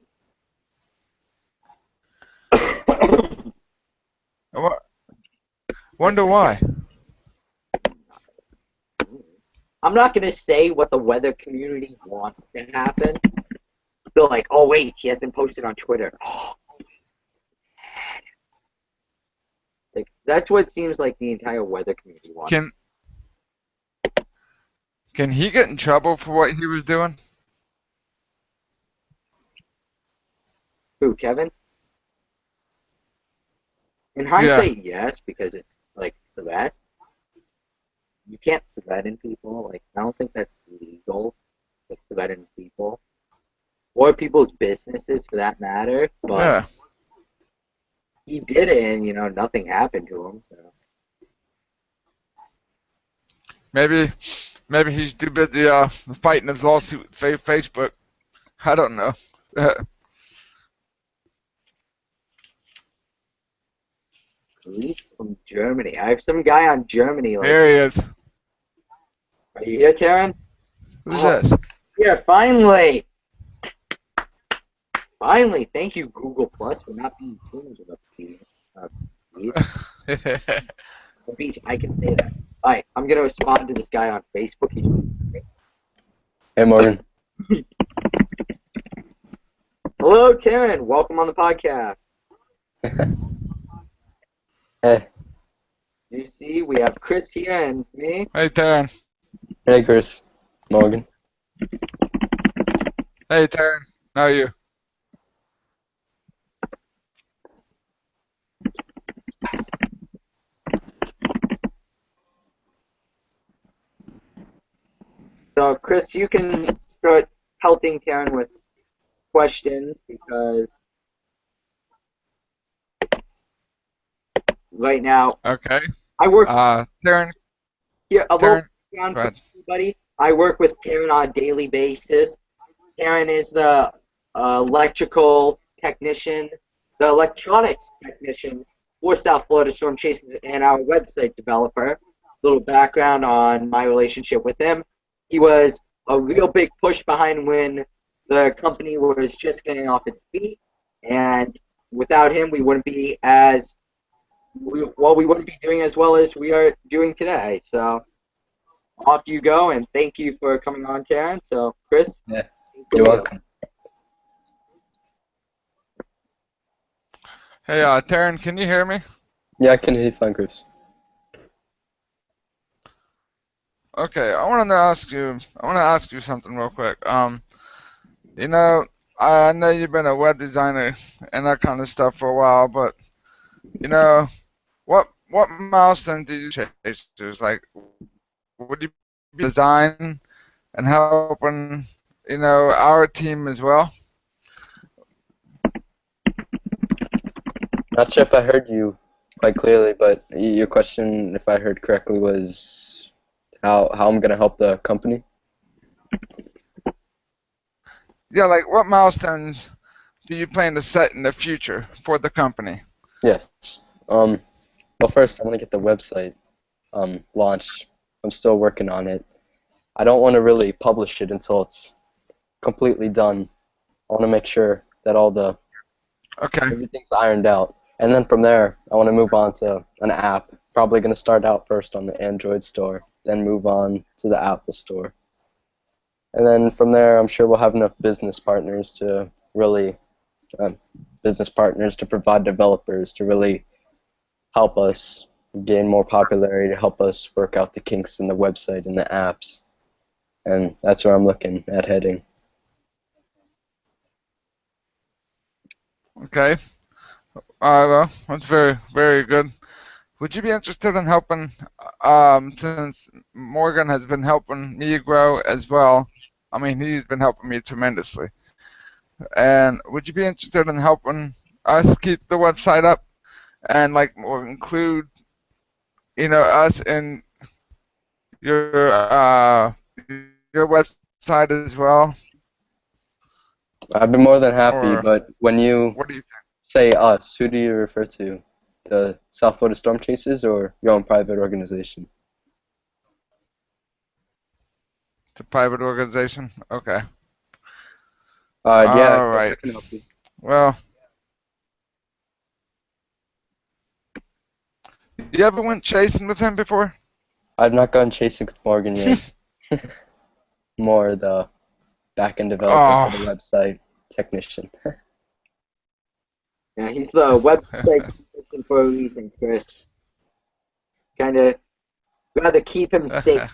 wonder why. I'm not going to say what the weather community wants to happen. They're like, oh, wait, he hasn't posted on Twitter. Oh, like, that's what it seems like the entire weather community wants. Can he get in trouble for what he was doing? Who, Kevin? In hindsight, yes, because it's, like, threat. You can't threaten people. Like, I don't think that's legal to threaten people. Or people's businesses, for that matter. But he did it, and, nothing happened to him, so. Maybe he's too busy fighting his lawsuit with Facebook. I don't know. Tweets from Germany. I have some guy on Germany. Like, there he is. Are you here, Taryn? Who's this? Yeah, finally. Finally, thank you, Google Plus, for not being tuned to the beach. The beach, I can say that. Alright, I'm gonna respond to this guy on Facebook. Hey, Morgan. Hello, Hello, Taryn. Welcome on the podcast. Hey, You see, we have Chris here and me. Hey, Taryn. hey, Chris, Morgan. Hey, Taryn. How are you? So, Chris, you can start helping Taryn with questions because right now Okay. I work Taryn. here a little Taryn. background Go for ahead. everybody. I work with Taryn on a daily basis. Taryn is the electrical technician, the electronics technician for South Florida Storm Chasers and our website developer. Little background on my relationship with him. He was a real big push behind when the company was just getting off its feet, and without him, we wouldn't be we wouldn't be doing as well as we are doing today. So off you go, and thank you for coming on, Taryn. So, Chris, Yeah, take the you're wheel. welcome. Hey, Taryn, can you hear me? Yeah, I can hear you fine, Chris. Okay, I want to ask you something real quick. You know, I know you've been a web designer and that kind of stuff for a while, but you know, what milestone do you chase? Like, would you be design and helping, our team as well? Not sure if I heard you quite clearly, but your question, if I heard correctly, was how I'm gonna help the company. Yeah, like what milestones do you plan to set in the future for the company? Yes. Well, first I want to get the website launched. I'm still working on it. I don't want to really publish it until it's completely done. I want to make sure that Okay, everything's ironed out. And then from there, I want to move on to an app. Probably going to start out first on the Android store, then move on to the Apple store. And then from there, I'm sure we'll have enough business partners to provide developers to really help us gain more popularity, to help us work out the kinks in the website and the apps. And that's where I'm looking at heading. okay. Well, that's very, very good. Would you be interested in helping, since Morgan has been helping me grow as well? I mean, he's been helping me tremendously. And would you be interested in helping us keep the website up and like or include, us in your your website as well? I've been more than happy, Or but when you what do you think? say us, who do you refer to? The South Florida Storm Chasers or your own private organization? It's a private organization? Okay. Yeah, All I right. can help you. Well, you ever went chasing with him before? I've not gone chasing with Morgan yet. More the back-end developer for the Oh. website technician. Yeah, he's the website technician for a reason, Chris. Kind of rather keep him safe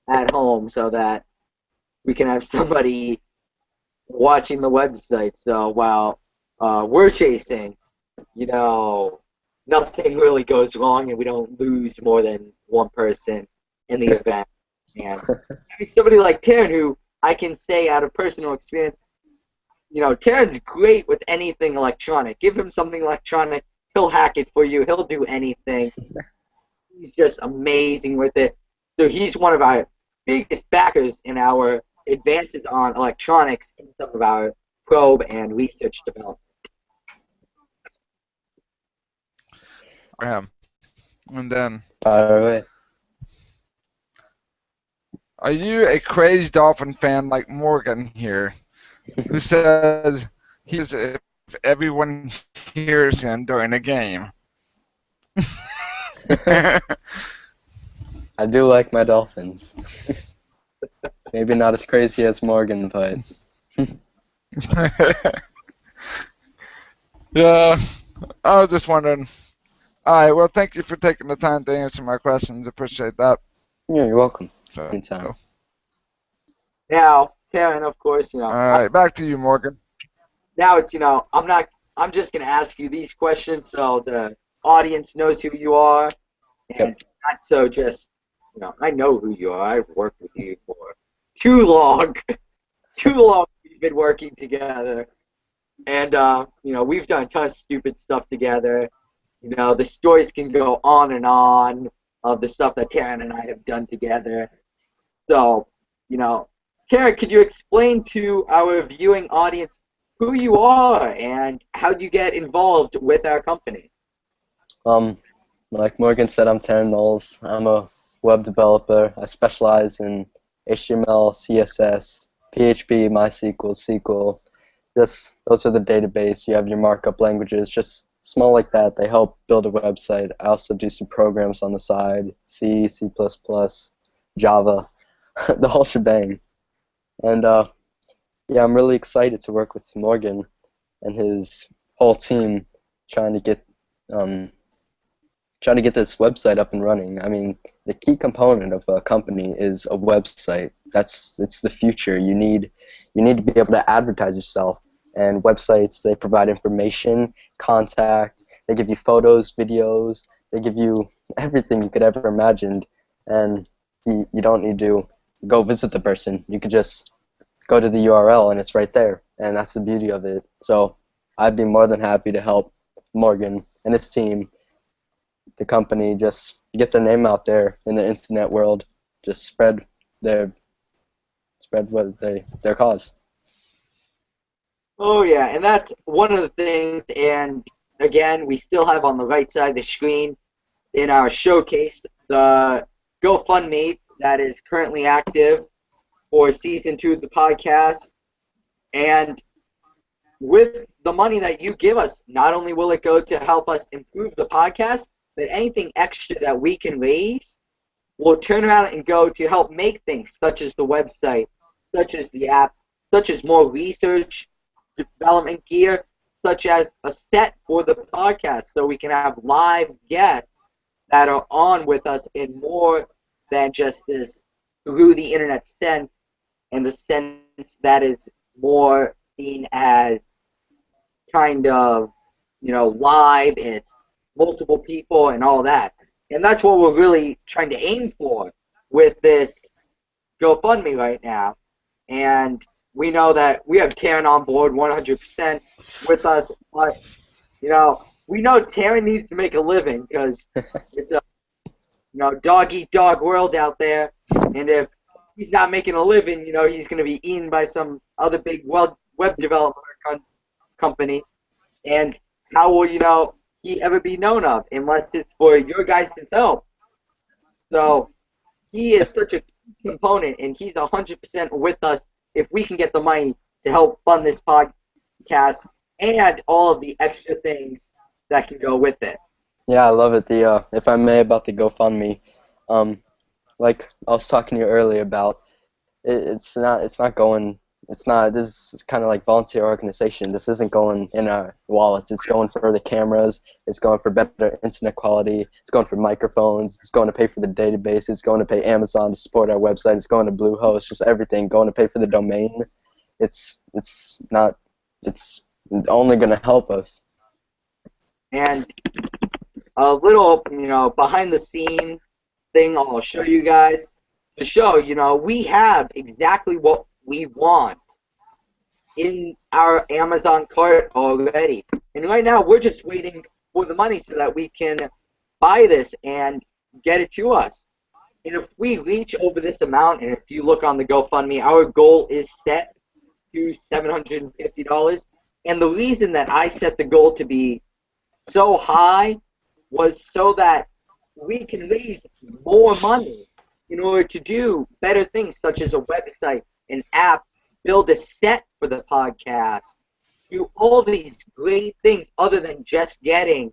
at home so that we can have somebody watching the website. So while we're chasing, you know, nothing really goes wrong and we don't lose more than one person in the event. And having somebody like Taryn, who I can say out of personal experience, Taryn's great with anything electronic. Give him something electronic, he'll hack it for you. He'll do anything. He's just amazing with it. So he's one of our biggest backers in our advances on electronics in some of our probe and research development. For him. And then, Alright. are you a crazy Dolphin fan like Morgan here, who says he's if everyone hears him during a game? I do like my Dolphins. Maybe not as crazy as Morgan, but Yeah, I was just wondering. All right, well, thank you for taking the time to answer my questions. Appreciate that. Yeah, you're welcome. So, Anytime. all Now, Karen, of course, right, back to you, Morgan. now it's, I'm just going to ask you these questions so the audience knows who you are and Yep. not so just, I know who you are. I've worked with you for too long. Too long we've been working together. And, we've done a ton of stupid stuff together. The stories can go on and on of the stuff that Karen and I have done together. So, you know, Karen, could you explain to our viewing audience who you are and how you get involved with our company? Um, like Morgan said, I'm Taryn Knowles. I'm a web developer. I specialize in HTML, CSS, PHP, MySQL, SQL. Just those are the database. You have your markup languages, just small like that. They help build a website. I also do some programs on the side, C, C++, Java, the whole shebang. And yeah, I'm really excited to work with Morgan and his whole team trying to get um, trying to get this website up and running. I mean, the key component of a company is a website. It's the future. You need to be able to advertise yourself. And websites, they provide information, contact, they give you photos, videos, they give you everything you could ever imagine. And you don't need to go visit the person. You could just go to the URL and it's right there. And that's the beauty of it. So I'd be more than happy to help Morgan and his team, the company, just get their name out there in the internet world, just their spread what their cause. Oh, yeah, and that's one of the things. And again, we still have on the right side of the screen in our showcase the GoFundMe that is currently active for season 2 of the podcast. And with the money that you give us, not only will it go to help us improve the podcast, but anything extra that we can raise will turn around and go to help make things such as the website, such as the app, such as more research, development gear, such as a set for the podcast so we can have live guests that are on with us in more than just this through the internet sense, and the sense that is more seen as kind of, live and it's multiple people and all that. And that's what we're really trying to aim for with this GoFundMe right now. And we know that we have Taryn on board 100% with us, but, we know Taryn needs to make a living because it's a, dog eat dog world out there. And if he's not making a living, he's going to be eaten by some other big web developer company. And how will, he ever be known of unless it's for your guys' help? So he is such a key component, and he's 100% with us if we can get the money to help fund this podcast and all of the extra things that can go with it. Yeah, I love it. The if I may, about the GoFundMe, um, like I was talking to you earlier about, it's not going. It's not. This is kind of like volunteer organization. This isn't going in our wallets. It's going for the cameras. It's going for better internet quality. It's going for microphones. It's going to pay for the database. It's going to pay Amazon to support our website. It's going to Bluehost. Just everything. Going to pay for the domain. It's not. It's only going to help us. And a little, behind the scene thing I'll show you guys to show, we have exactly what we want in our Amazon cart already. And right now we're just waiting for the money so that we can buy this and get it to us. And if we reach over this amount, and if you look on the GoFundMe, our goal is set to $750. And the reason that I set the goal to be so high was so that we can raise more money in order to do better things such as a website, an app, build a set for the podcast, do all these great things other than just getting,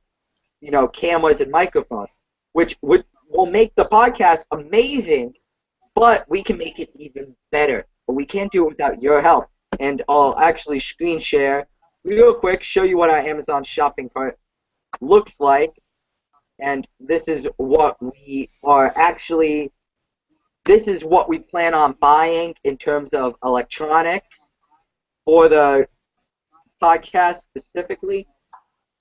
cameras and microphones, which will make the podcast amazing, but we can make it even better. But we can't do it without your help. And I'll actually screen share real quick, show you what our Amazon shopping cart looks like. And this is what we are actually, this is what we plan on buying in terms of electronics for the podcast specifically.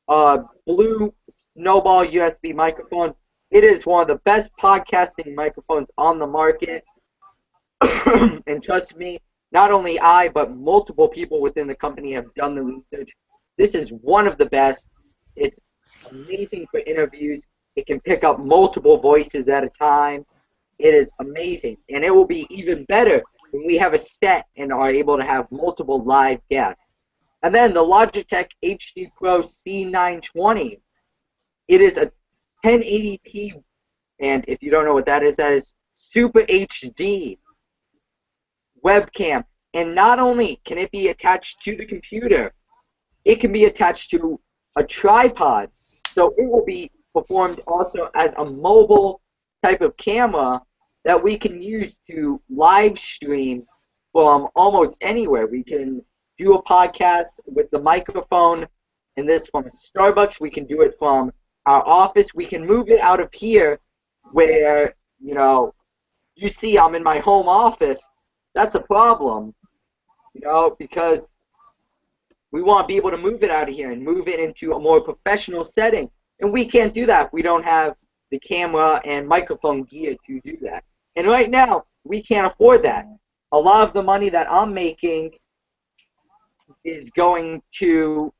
Blue Snowball USB microphone. It is one of the best podcasting microphones on the market. And trust me, not only I, but multiple people within the company have done the research. This is one of the best. It's amazing for interviews. It can pick up multiple voices at a time. It is amazing. And it will be even better when we have a set and are able to have multiple live guests. And then the Logitech HD Pro C920. It is a 1080p, and if you don't know what that is Super HD webcam. And not only can it be attached to the computer, it can be attached to a tripod. So it will be performed also as a mobile type of camera that we can use to live stream from almost anywhere. We can do a podcast with the microphone and this from Starbucks. We can do it from our office. We can move it out of here where, you know, you see I'm in my home office. That's a problem, you know, because we want to be able to move it out of here and move it into a more professional setting. And we can't do that if we don't have the camera and microphone gear to do that. And right now, we can't afford that. A lot of the money that I'm making is going to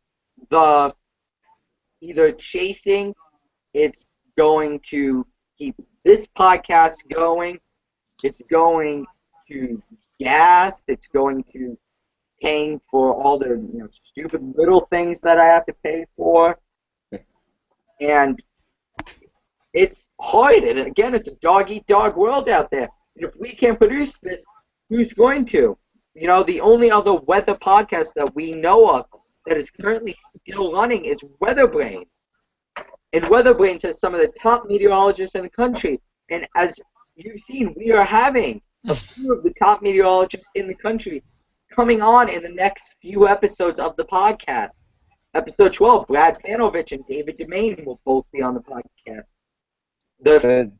the either chasing, it's going to keep this podcast going, it's going to gas, it's going to paying for all the stupid little things that I have to pay for. And it's hard, and again, it's a dog-eat-dog world out there. And if we can't produce this, who's going to? You know, the only other weather podcast that we know of that is currently still running is Weather Brains. And Weather Brains has some of the top meteorologists in the country. And as you've seen, we are having a few of the top meteorologists in the country coming on in the next few episodes of the podcast. Episode 12, Brad Panovich and David Domain will both be on the podcast. The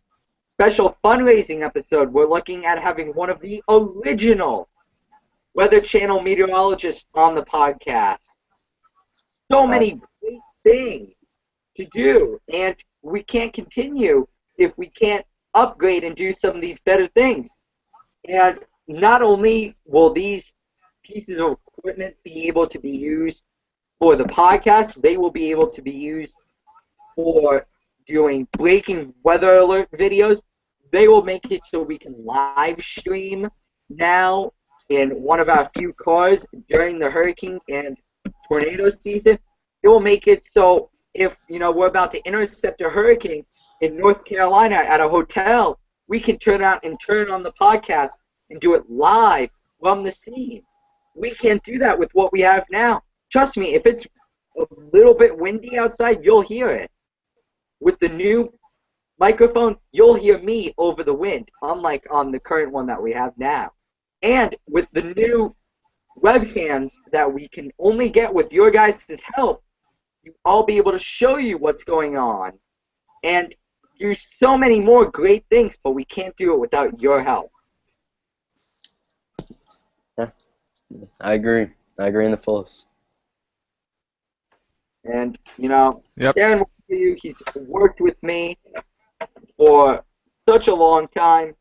special fundraising episode, we're looking at having one of the original Weather Channel meteorologists on the podcast. So many great things to do, and we can't continue if we can't upgrade and do some of these better things. And not only will these pieces of equipment be able to be used for the podcast, they will be able to be used for doing breaking weather alert videos. They will make it so we can live stream now in one of our few cars during the hurricane and tornado season. It will make it so if we're about to intercept a hurricane in North Carolina at a hotel, we can turn on the podcast and do it live from the scene. We can't do that with what we have now. Trust me, if it's a little bit windy outside, you'll hear it. With the new microphone, you'll hear me over the wind, unlike on the current one that we have now. And with the new webcams that we can only get with your guys' help, I'll be able to show you what's going on and do so many more great things, but we can't do it without your help. Yeah, I agree. I agree in the fullest. And, Yep. Darren, he's worked with me for such a long time.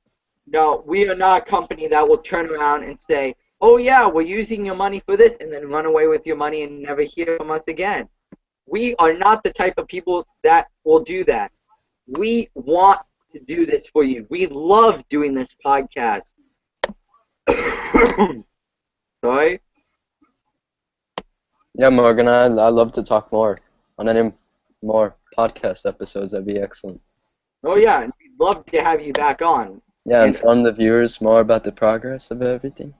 No, we are not a company that will turn around and say, oh yeah, we're using your money for this, and then run away with your money and never hear from us again. We are not the type of people that will do that. We want to do this for you. We love doing this podcast. Sorry? Yeah, Morgan, I'd love to talk more on any more podcast episodes. That'd be excellent. Oh yeah, and we'd love to have you back on. Yeah, inform the viewers more about the progress of everything.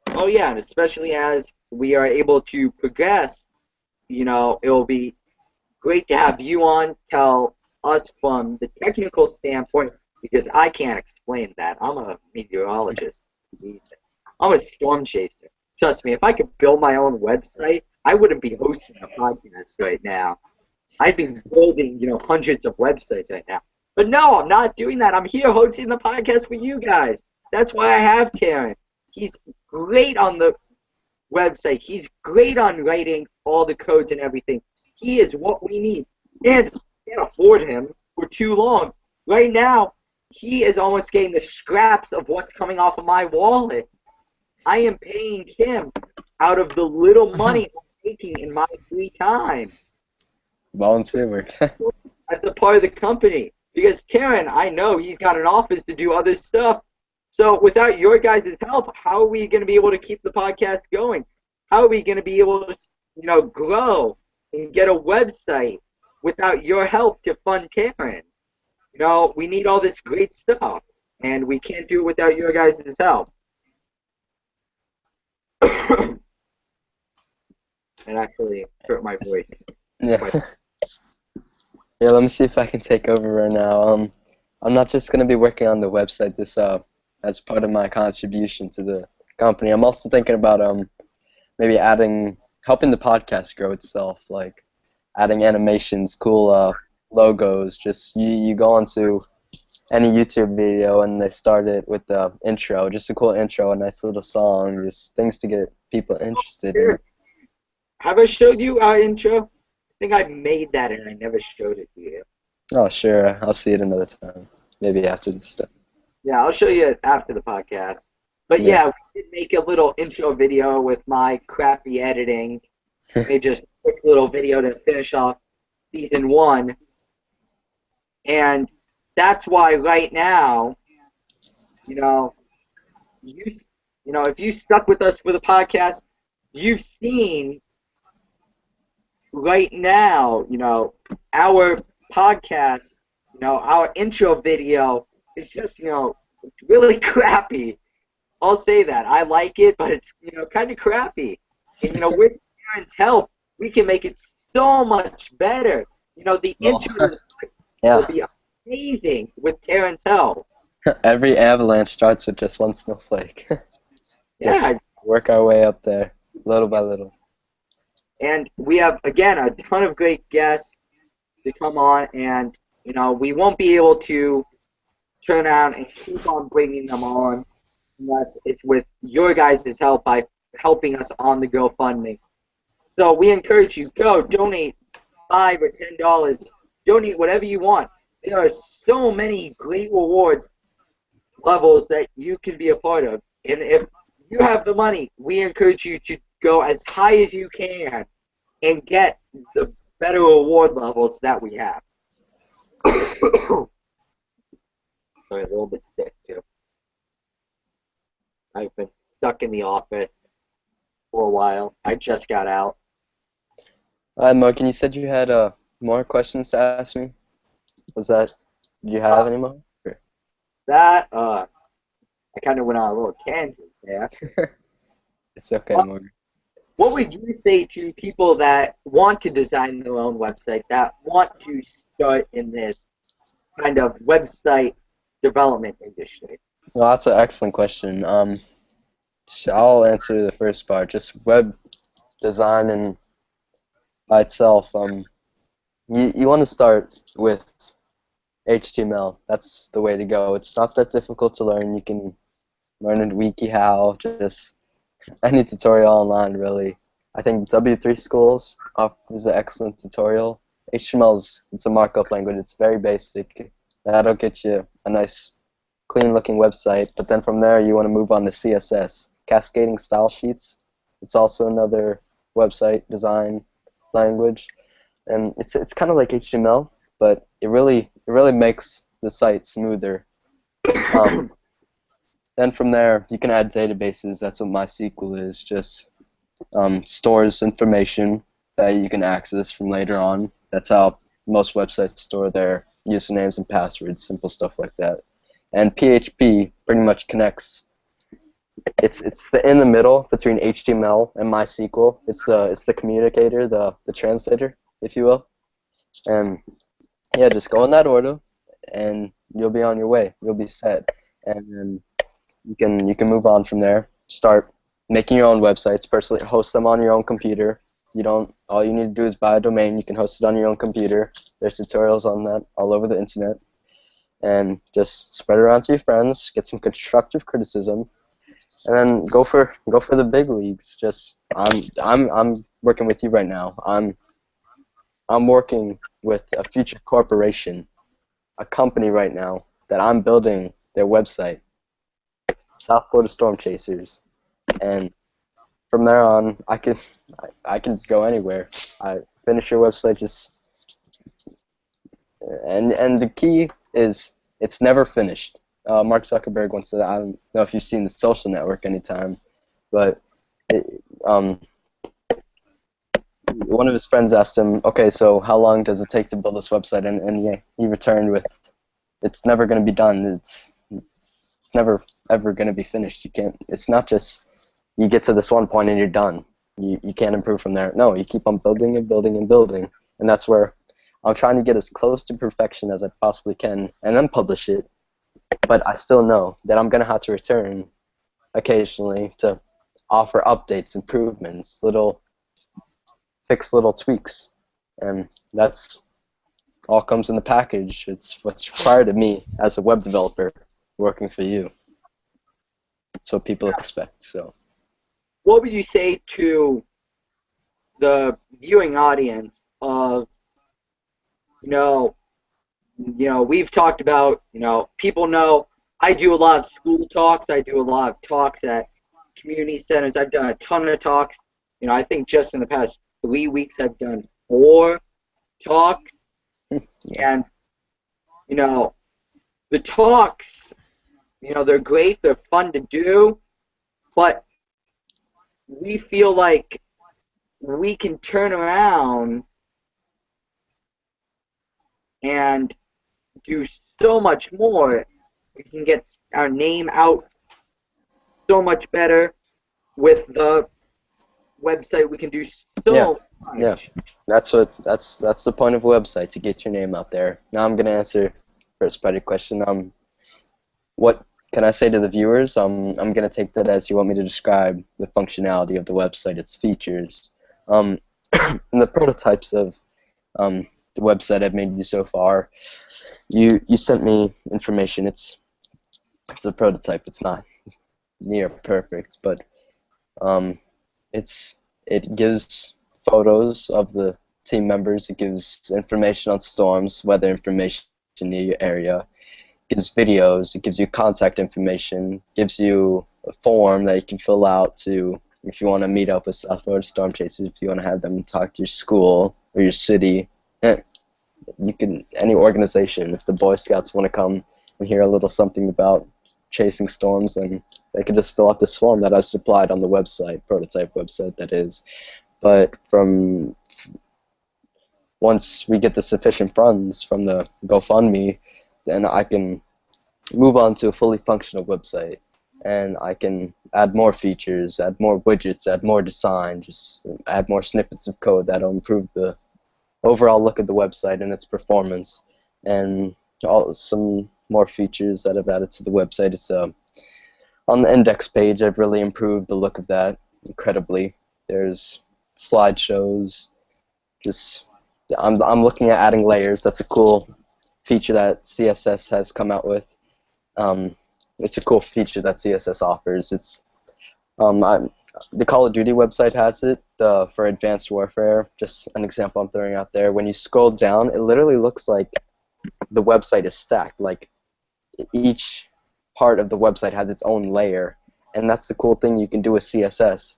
Oh yeah, and especially as we are able to progress, it will be great to have you on, tell us from the technical standpoint, because I can't explain that. I'm a meteorologist. I'm a storm chaser. Trust me, if I could build my own website I wouldn't be hosting a podcast right now. I'd be building, hundreds of websites right now. But no, I'm not doing that. I'm here hosting the podcast for you guys. That's why I have Karen. He's great on the website. He's great on writing all the codes and everything. He is what we need. And we can't afford him for too long. Right now, he is almost getting the scraps of what's coming off of my wallet. I am paying him out of the little money I'm making in my free time. Volunteer work. As a part of the company. Because Karen, I know he's got an office to do other stuff. So without your guys' help, how are we going to be able to keep the podcast going? How are we going to be able to, grow and get a website without your help to fund Karen? We need all this great stuff, and we can't do it without your guys' help. It actually hurt my voice. Yeah. Yeah, let me see if I can take over right now. I'm not just gonna be working on the website this as part of my contribution to the company. I'm also thinking about maybe helping the podcast grow itself, like adding animations, cool logos. Just you go onto any YouTube video and they start it with the intro, just a cool intro, a nice little song, just things to get people interested in. Have I showed you our intro? I think I made that and I never showed it to you. Oh, sure. I'll see it another time. Maybe after this stuff. Yeah, I'll show you it after the podcast. But yeah, we did make a little intro video with my crappy editing. Made just a quick little video to finish off season 1. And that's why right now, if you stuck with us for the podcast, you've seen right now, our podcast, our intro video is just, it's really crappy. I'll say that. I like it, but it's, kind of crappy. And, with Karen's help, we can make it so much better. The intro will be amazing with Karen's help. Every avalanche starts with just one snowflake. Yeah. Work our way up there, little by little. And we have, again, a ton of great guests to come on, and, we won't be able to turn out and keep on bringing them on unless it's with your guys' help by helping us on the GoFundMe. So we encourage you, go donate $5 or $10. Donate whatever you want. There are so many great reward levels that you can be a part of. And if you have the money, we encourage you to go as high as you can and get the better reward levels that we have. Sorry, a little bit sick too. I've been stuck in the office for a while. I just got out. Morgan, you said you had more questions to ask me. Did you have any more? Sure. That, I kind of went on a little tangent there. It's okay, Morgan. What would you say to people that want to design their own website, that want to start in this kind of website development industry? Well, that's an excellent question. I'll answer the first part. Just web design and by itself. You want to start with HTML. That's the way to go. It's not that difficult to learn. You can learn it WikiHow, just any tutorial online, really. I think W3 Schools offers an excellent tutorial. HTML it's a markup language. It's very basic. That'll get you a nice, clean-looking website. But then from there, you want to move on to CSS, Cascading Style Sheets. It's also another website design language, and it's kind of like HTML, but it really makes the site smoother. Then from there, you can add databases. That's what MySQL is. Just stores information that you can access from later on. That's how most websites store their usernames and passwords, simple stuff like that. And PHP pretty much connects. It's in the middle between HTML and MySQL. It's the communicator, the translator, if you will. And yeah, just go in that order, and you'll be on your way. You'll be set, and then you can move on from there. Start making your own websites, personally host them on your own computer, You don't. All you need to do is buy a domain. You can host it on your own computer. There's tutorials on that all over the internet, and just spread it around to your friends. Get some constructive criticism, and then go for the big leagues. Just I'm working with you right now. I'm working with a future corporation, a company right now that I'm building their website, South Florida Storm Chasers, and from there on, I can go anywhere. I finish your website, just and the key is it's never finished. Mark Zuckerberg once said, I don't know if you've seen The Social Network anytime, but it, one of his friends asked him, okay, so how long does it take to build this website? And he returned with, it's never going to be done. It's never ever going to be finished. You can't. It's not just you get to this one point and you're done. You can't improve from there. No, you keep on building and building and building, and that's where I'm trying to get as close to perfection as I possibly can, and then publish it. But I still know that I'm gonna have to return occasionally to offer updates, improvements, fix little tweaks, and that's all comes in the package. It's what's required of me as a web developer working for you. That's what people expect. So. What would you say to the viewing audience of, we've talked about, people know I do a lot of school talks. I do a lot of talks at community centers. I've done a ton of talks. I think just in the past 3 weeks I've done 4 talks. And, the talks, they're great. They're fun to do. But we feel like we can turn around and do so much more. We can get our name out so much better with the website. We can do so much. Yeah, that's the point of a website, to get your name out there. Now I'm gonna answer first part of your question. What can I say to the viewers? I'm gonna take that as you want me to describe the functionality of the website, its features, and the prototypes of the website I've made you so far. You sent me information. It's a prototype. It's not near perfect, but it gives photos of the team members. It gives information on storms, weather information near your area. It gives videos. It gives you contact information. Gives you a form that you can fill out to, if you want to meet up with South Florida Storm Chasers, if you want to have them talk to your school or your city. You can, any organization, if the Boy Scouts want to come and hear a little something about chasing storms, and they can just fill out this form that I supplied on the website, prototype website that is. But once we get the sufficient funds from the GoFundMe, then I can move on to a fully functional website, and I can add more features, add more widgets, add more design, just add more snippets of code that'll improve the overall look of the website and its performance, and some more features that I've added to the website. It's on the index page, I've really improved the look of that incredibly. There's slideshows. I'm looking at adding layers. That's a cool feature that CSS has come out with. It's a cool feature that CSS offers. It's the Call of Duty website has it for Advanced Warfare. Just an example I'm throwing out there. When you scroll down, it literally looks like the website is stacked. Like each part of the website has its own layer, and that's the cool thing you can do with CSS.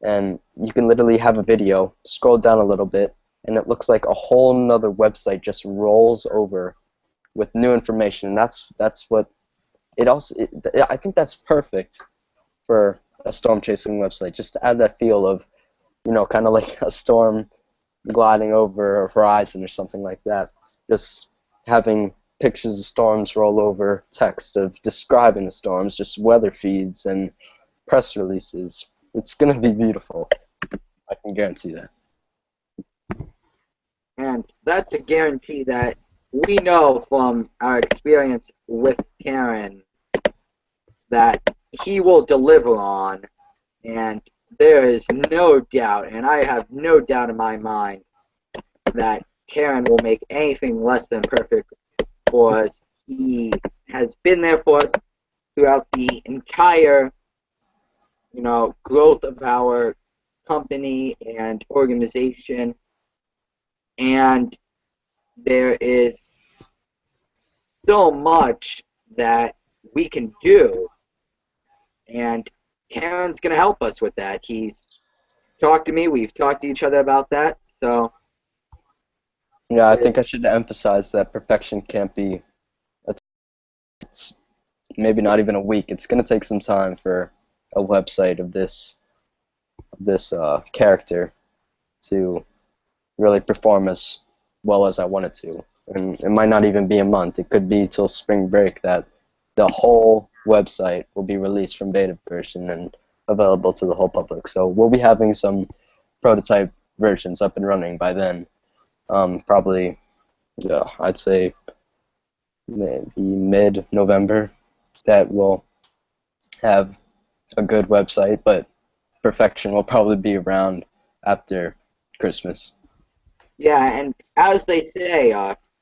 And you can literally have a video, scroll down a little bit, and it looks like a whole nother website just rolls over with new information. And that's what it also. I think that's perfect for a storm chasing website, just to add that feel of, kind of like a storm gliding over a horizon or something like that. Just having pictures of storms roll over, text of describing the storms, just weather feeds and press releases. It's going to be beautiful. I can guarantee that. And that's a guarantee that we know from our experience with Karen that he will deliver on. And there is no doubt, and I have no doubt in my mind, that Karen will make anything less than perfect for us. He has been there for us throughout the entire, growth of our company and organization, and there is so much that we can do, and Karen's going to help us with that. He's talked to me, we've talked to each other about that, so Yeah, I think I should emphasize that perfection can't be, it's maybe not even a week. It's going to take some time for a website of this character to really perform as well as I want it to. And it might not even be a month. It could be till spring break that the whole website will be released from beta version and available to the whole public. So we'll be having some prototype versions up and running by then. Probably, yeah, I'd say maybe mid-November that we'll have a good website, but perfection will probably be around after Christmas. yeah, and as they say,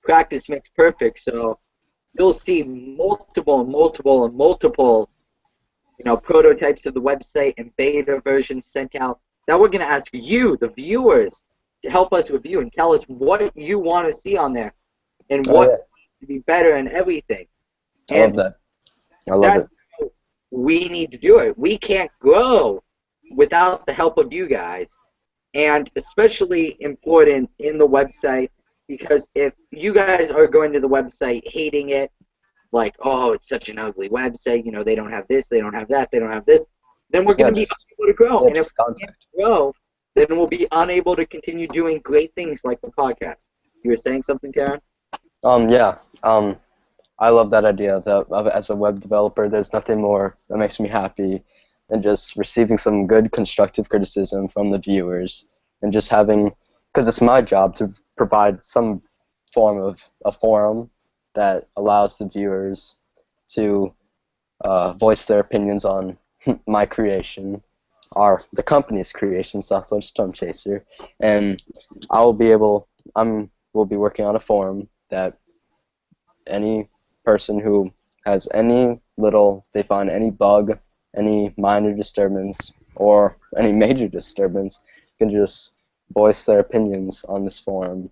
practice makes perfect, so you'll see multiple and multiple and multiple, prototypes of the website and beta versions sent out that we're going to ask you, the viewers, to help us review and tell us what you want to see on there and Oh what yeah, to be better and everything. I love And that. I love that's it. how we need to do it. We can't grow without the help of you guys. And especially important in the website, because if you guys are going to the website hating it, like, oh, it's such an ugly website, they don't have this, they don't have that, they don't have this, then we're going Yeah, to be just unable to grow. yeah, And if just we can't contact. grow, then we'll be unable to continue doing great things like the podcast. You were saying something, Karen? Yeah. I love that idea of as a web developer, there's nothing more that makes me happy than just receiving some good constructive criticism from the viewers and just having, because it's my job to provide some form of a forum that allows the viewers to voice their opinions on my creation, the company's creation, Southwest Storm Chaser, and I will be able, will be working on a forum that any person who has they find any bug, any minor disturbance, or any major disturbance, can just voice their opinions on this forum,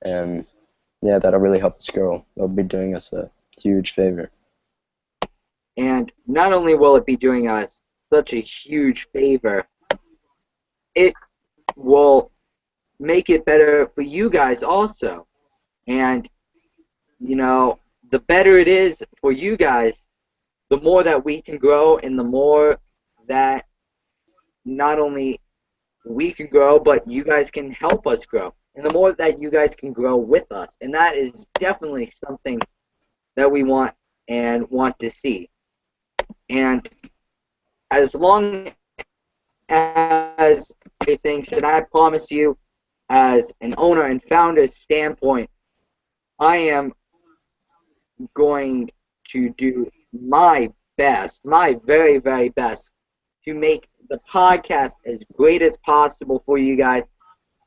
and yeah, that'll really help us grow. It'll be doing us a huge favor. And not only will it be doing us such a huge favor, it will make it better for you guys also. And, the better it is for you guys, the more that we can grow and the more that not only we can grow, but you guys can help us grow. And the more that you guys can grow with us. And that is definitely something that we want and want to see. And as long as everything, and I promise you, as an owner and founder's standpoint, I am going to do my best, my very, very best, to make the podcast as great as possible for you guys,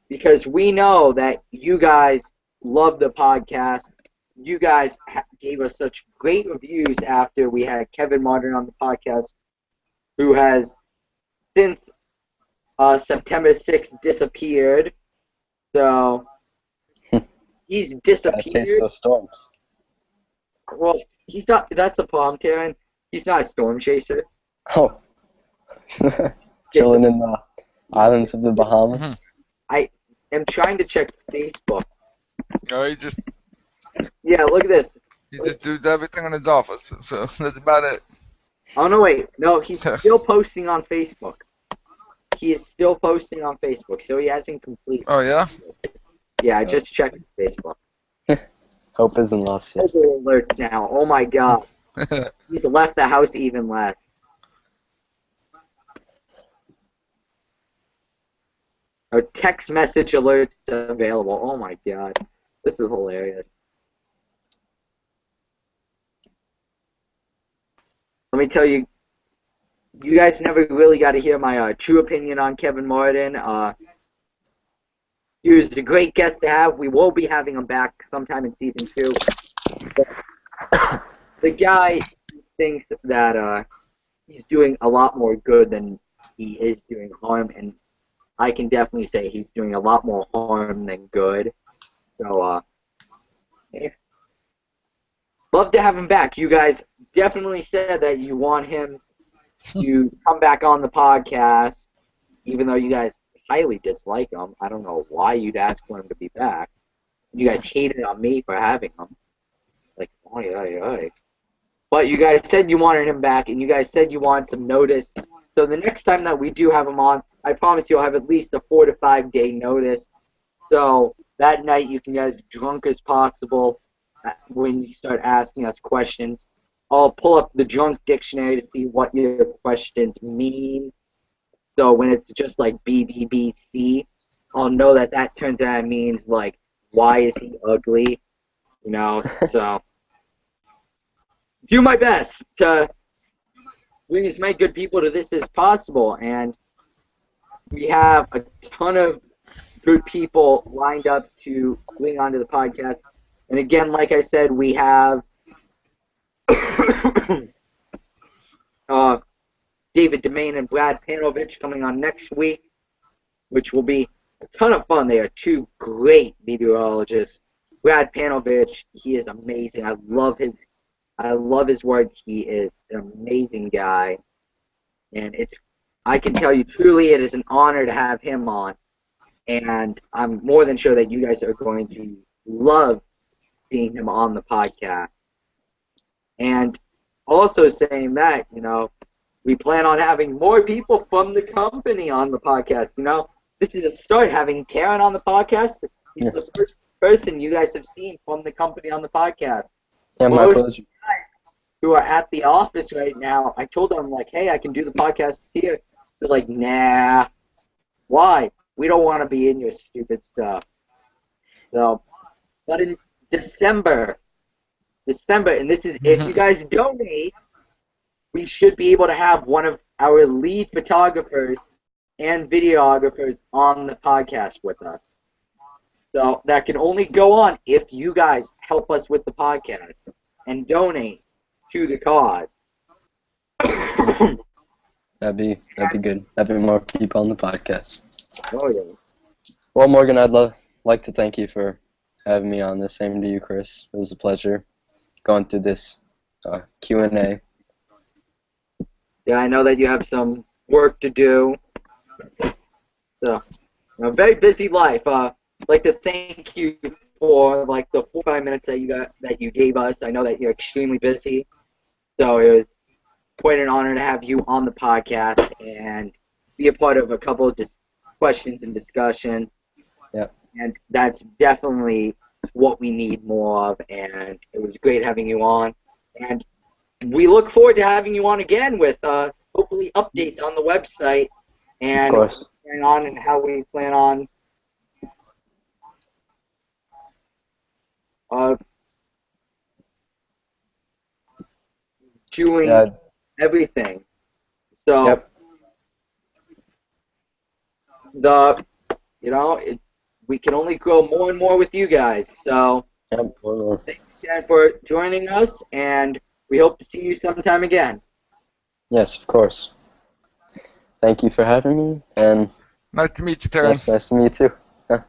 because we know that you guys love the podcast. You guys gave us such great reviews after we had Kevin Martin on the podcast, who has since September 6th disappeared. So he's Gotta chase disappeared. those storms. Well, he's not. That's the problem, Taryn. He's not a storm chaser. Oh, chilling in the islands of the Bahamas. Mhm. I am trying to check Facebook. No, he just Yeah, look at this. does everything in his office. So that's about it. Oh no, wait. No, he's still posting on Facebook. He is still posting on Facebook, so he hasn't completed. Oh yeah. Yeah, I just checked Facebook. Hope isn't lost yet. Mobile alerts now. Oh my God. He's left the house even less. Our text message alerts available. Oh my God. This is hilarious. Let me tell you you guys never really got to hear my true opinion on Kevin Martin. He was a great guest to have. We will be having him back sometime in season 2. The guy thinks that he's doing a lot more good than he is doing harm, and I can definitely say he's doing a lot more harm than good. So, yeah. Love to have him back. You guys definitely said that you want him to come back on the podcast, even though you guys highly dislike him. I don't know why you'd ask for him to be back. You guys hated on me for having him. Like, oy. But you guys said you wanted him back, and you guys said you want some notice. So the next time that we do have him on, I promise you'll have at least a 4 to 5 day notice. So that night you can get as drunk as possible when you start asking us questions. I'll pull up the drunk dictionary to see what your questions mean. So when it's just like BBBC, I'll know that that turns out means like, why is he ugly? You know, so do my best to bring as many good people to this as possible. And we have a ton of good people lined up to bring onto the podcast. And again, like I said, we have David Demain and Brad Panovich coming on next week, which will be a ton of fun. They are two great meteorologists. Brad Panovich, he is amazing. I love his work. He is an amazing guy. And I can tell you truly it is an honor to have him on. And I'm more than sure that you guys are going to love seeing him on the podcast. And also saying that, you know, we plan on having more people from the company on the podcast. You know, this is a start, having Karen on the podcast. He's the first person you guys have seen from the company on the podcast. Yeah, my pleasure. Guys who are at the office right now, I told them, like, hey, I can do the podcast here. They're like, nah. Why? We don't want to be in your stupid stuff. So, but in December, and this is if you guys donate, we should be able to have one of our lead photographers and videographers on the podcast with us. So that can only go on if you guys help us with the podcast and donate to the cause. That'd be good. Having more people on the podcast. Oh yeah. Well, Morgan, I'd like to thank you for having me on. The same to you, Chris. It was a pleasure going through this Q&A. Yeah, I know that you have some work to do. So, a very busy life. I'd like to thank you for like the 4 or 5 minutes that you gave us. I know that you're extremely busy, so it was quite an honor to have you on the podcast and be a part of a couple of questions and discussions. Yep. And that's definitely what we need more of. And it was great having you on. And we look forward to having you on again with hopefully updates on the website and Of course. on and how we plan on doing everything. So we can only grow more and more with you guys. So thank you, Jen, for joining us, and we hope to see you sometime again. Yes, of course. Thank you for having me, and Nice to meet you, Terrence. yes, nice to meet you too.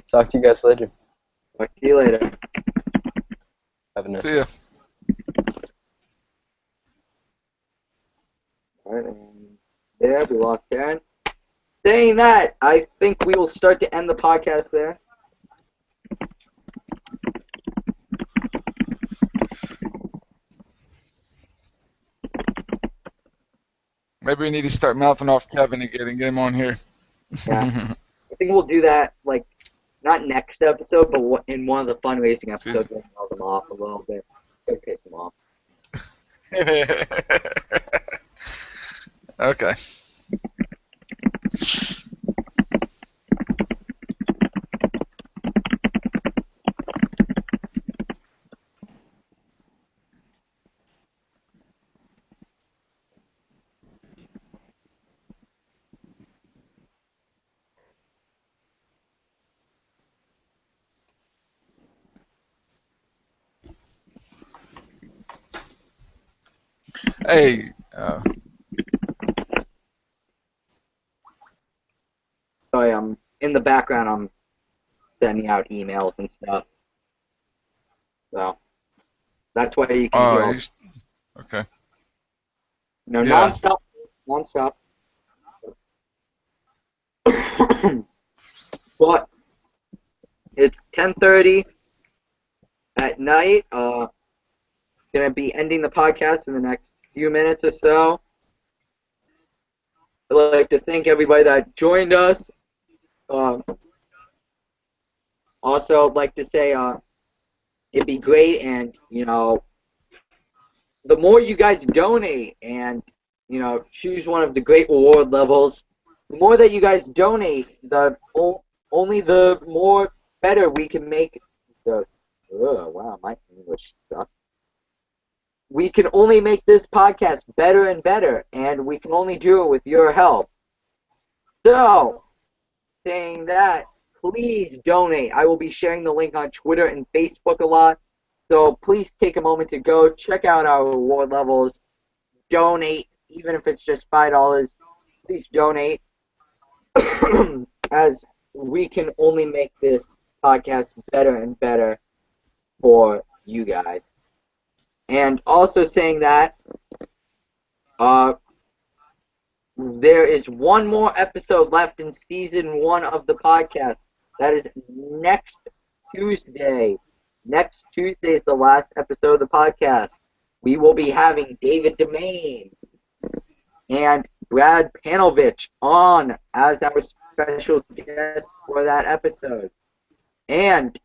Talk to you guys later. Talk to you later. Have a nice See ya. All right, and there we lost Karen. Saying that, I think we will start to end the podcast there. Maybe we need to start mouthing off Kevin again and get him on here. Yeah. I think we'll do that, like, not next episode, but in one of the fundraising episodes, we'll mouth them off a little bit. Go piss them off. Okay. Hey, Sorry, I'm in the background. I'm sending out emails and stuff. So that's why you can hear all, he's okay. Yeah. nonstop, nonstop. But it's 10:30 at night. Gonna be ending the podcast in the next few minutes or so. I'd like to thank everybody that joined us. Um, Also, I'd like to say it'd be great, and the more you guys donate and choose one of the great reward levels, the more that you guys donate, only the more better we can make the. Oh, wow, my English sucks. We can only make this podcast better and better, and we can only do it with your help. So, saying that, please donate. I will be sharing the link on Twitter and Facebook a lot. So please take a moment to go check out our reward levels. Donate, even if it's just $5. Please donate, as we can only make this podcast better and better for you guys. And also saying that, there is one more episode left in season 1 of the podcast. That is next Tuesday. Next Tuesday is the last episode of the podcast. We will be having David Demain and Brad Panovich on as our special guest for that episode. And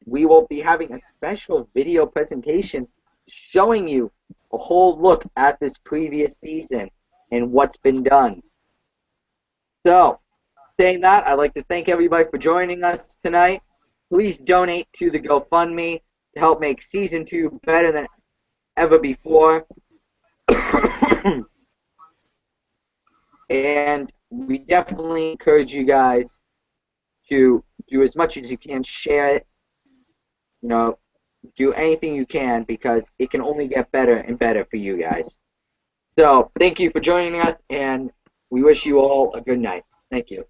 we will be having a special video presentation showing you a whole look at this previous season and what's been done. So, saying that, I'd like to thank everybody for joining us tonight. Please donate to the GoFundMe to help make Season 2 better than ever before. And we definitely encourage you guys to do as much as you can, share it, do anything you can, because it can only get better and better for you guys. So, thank you for joining us, and we wish you all a good night. Thank you.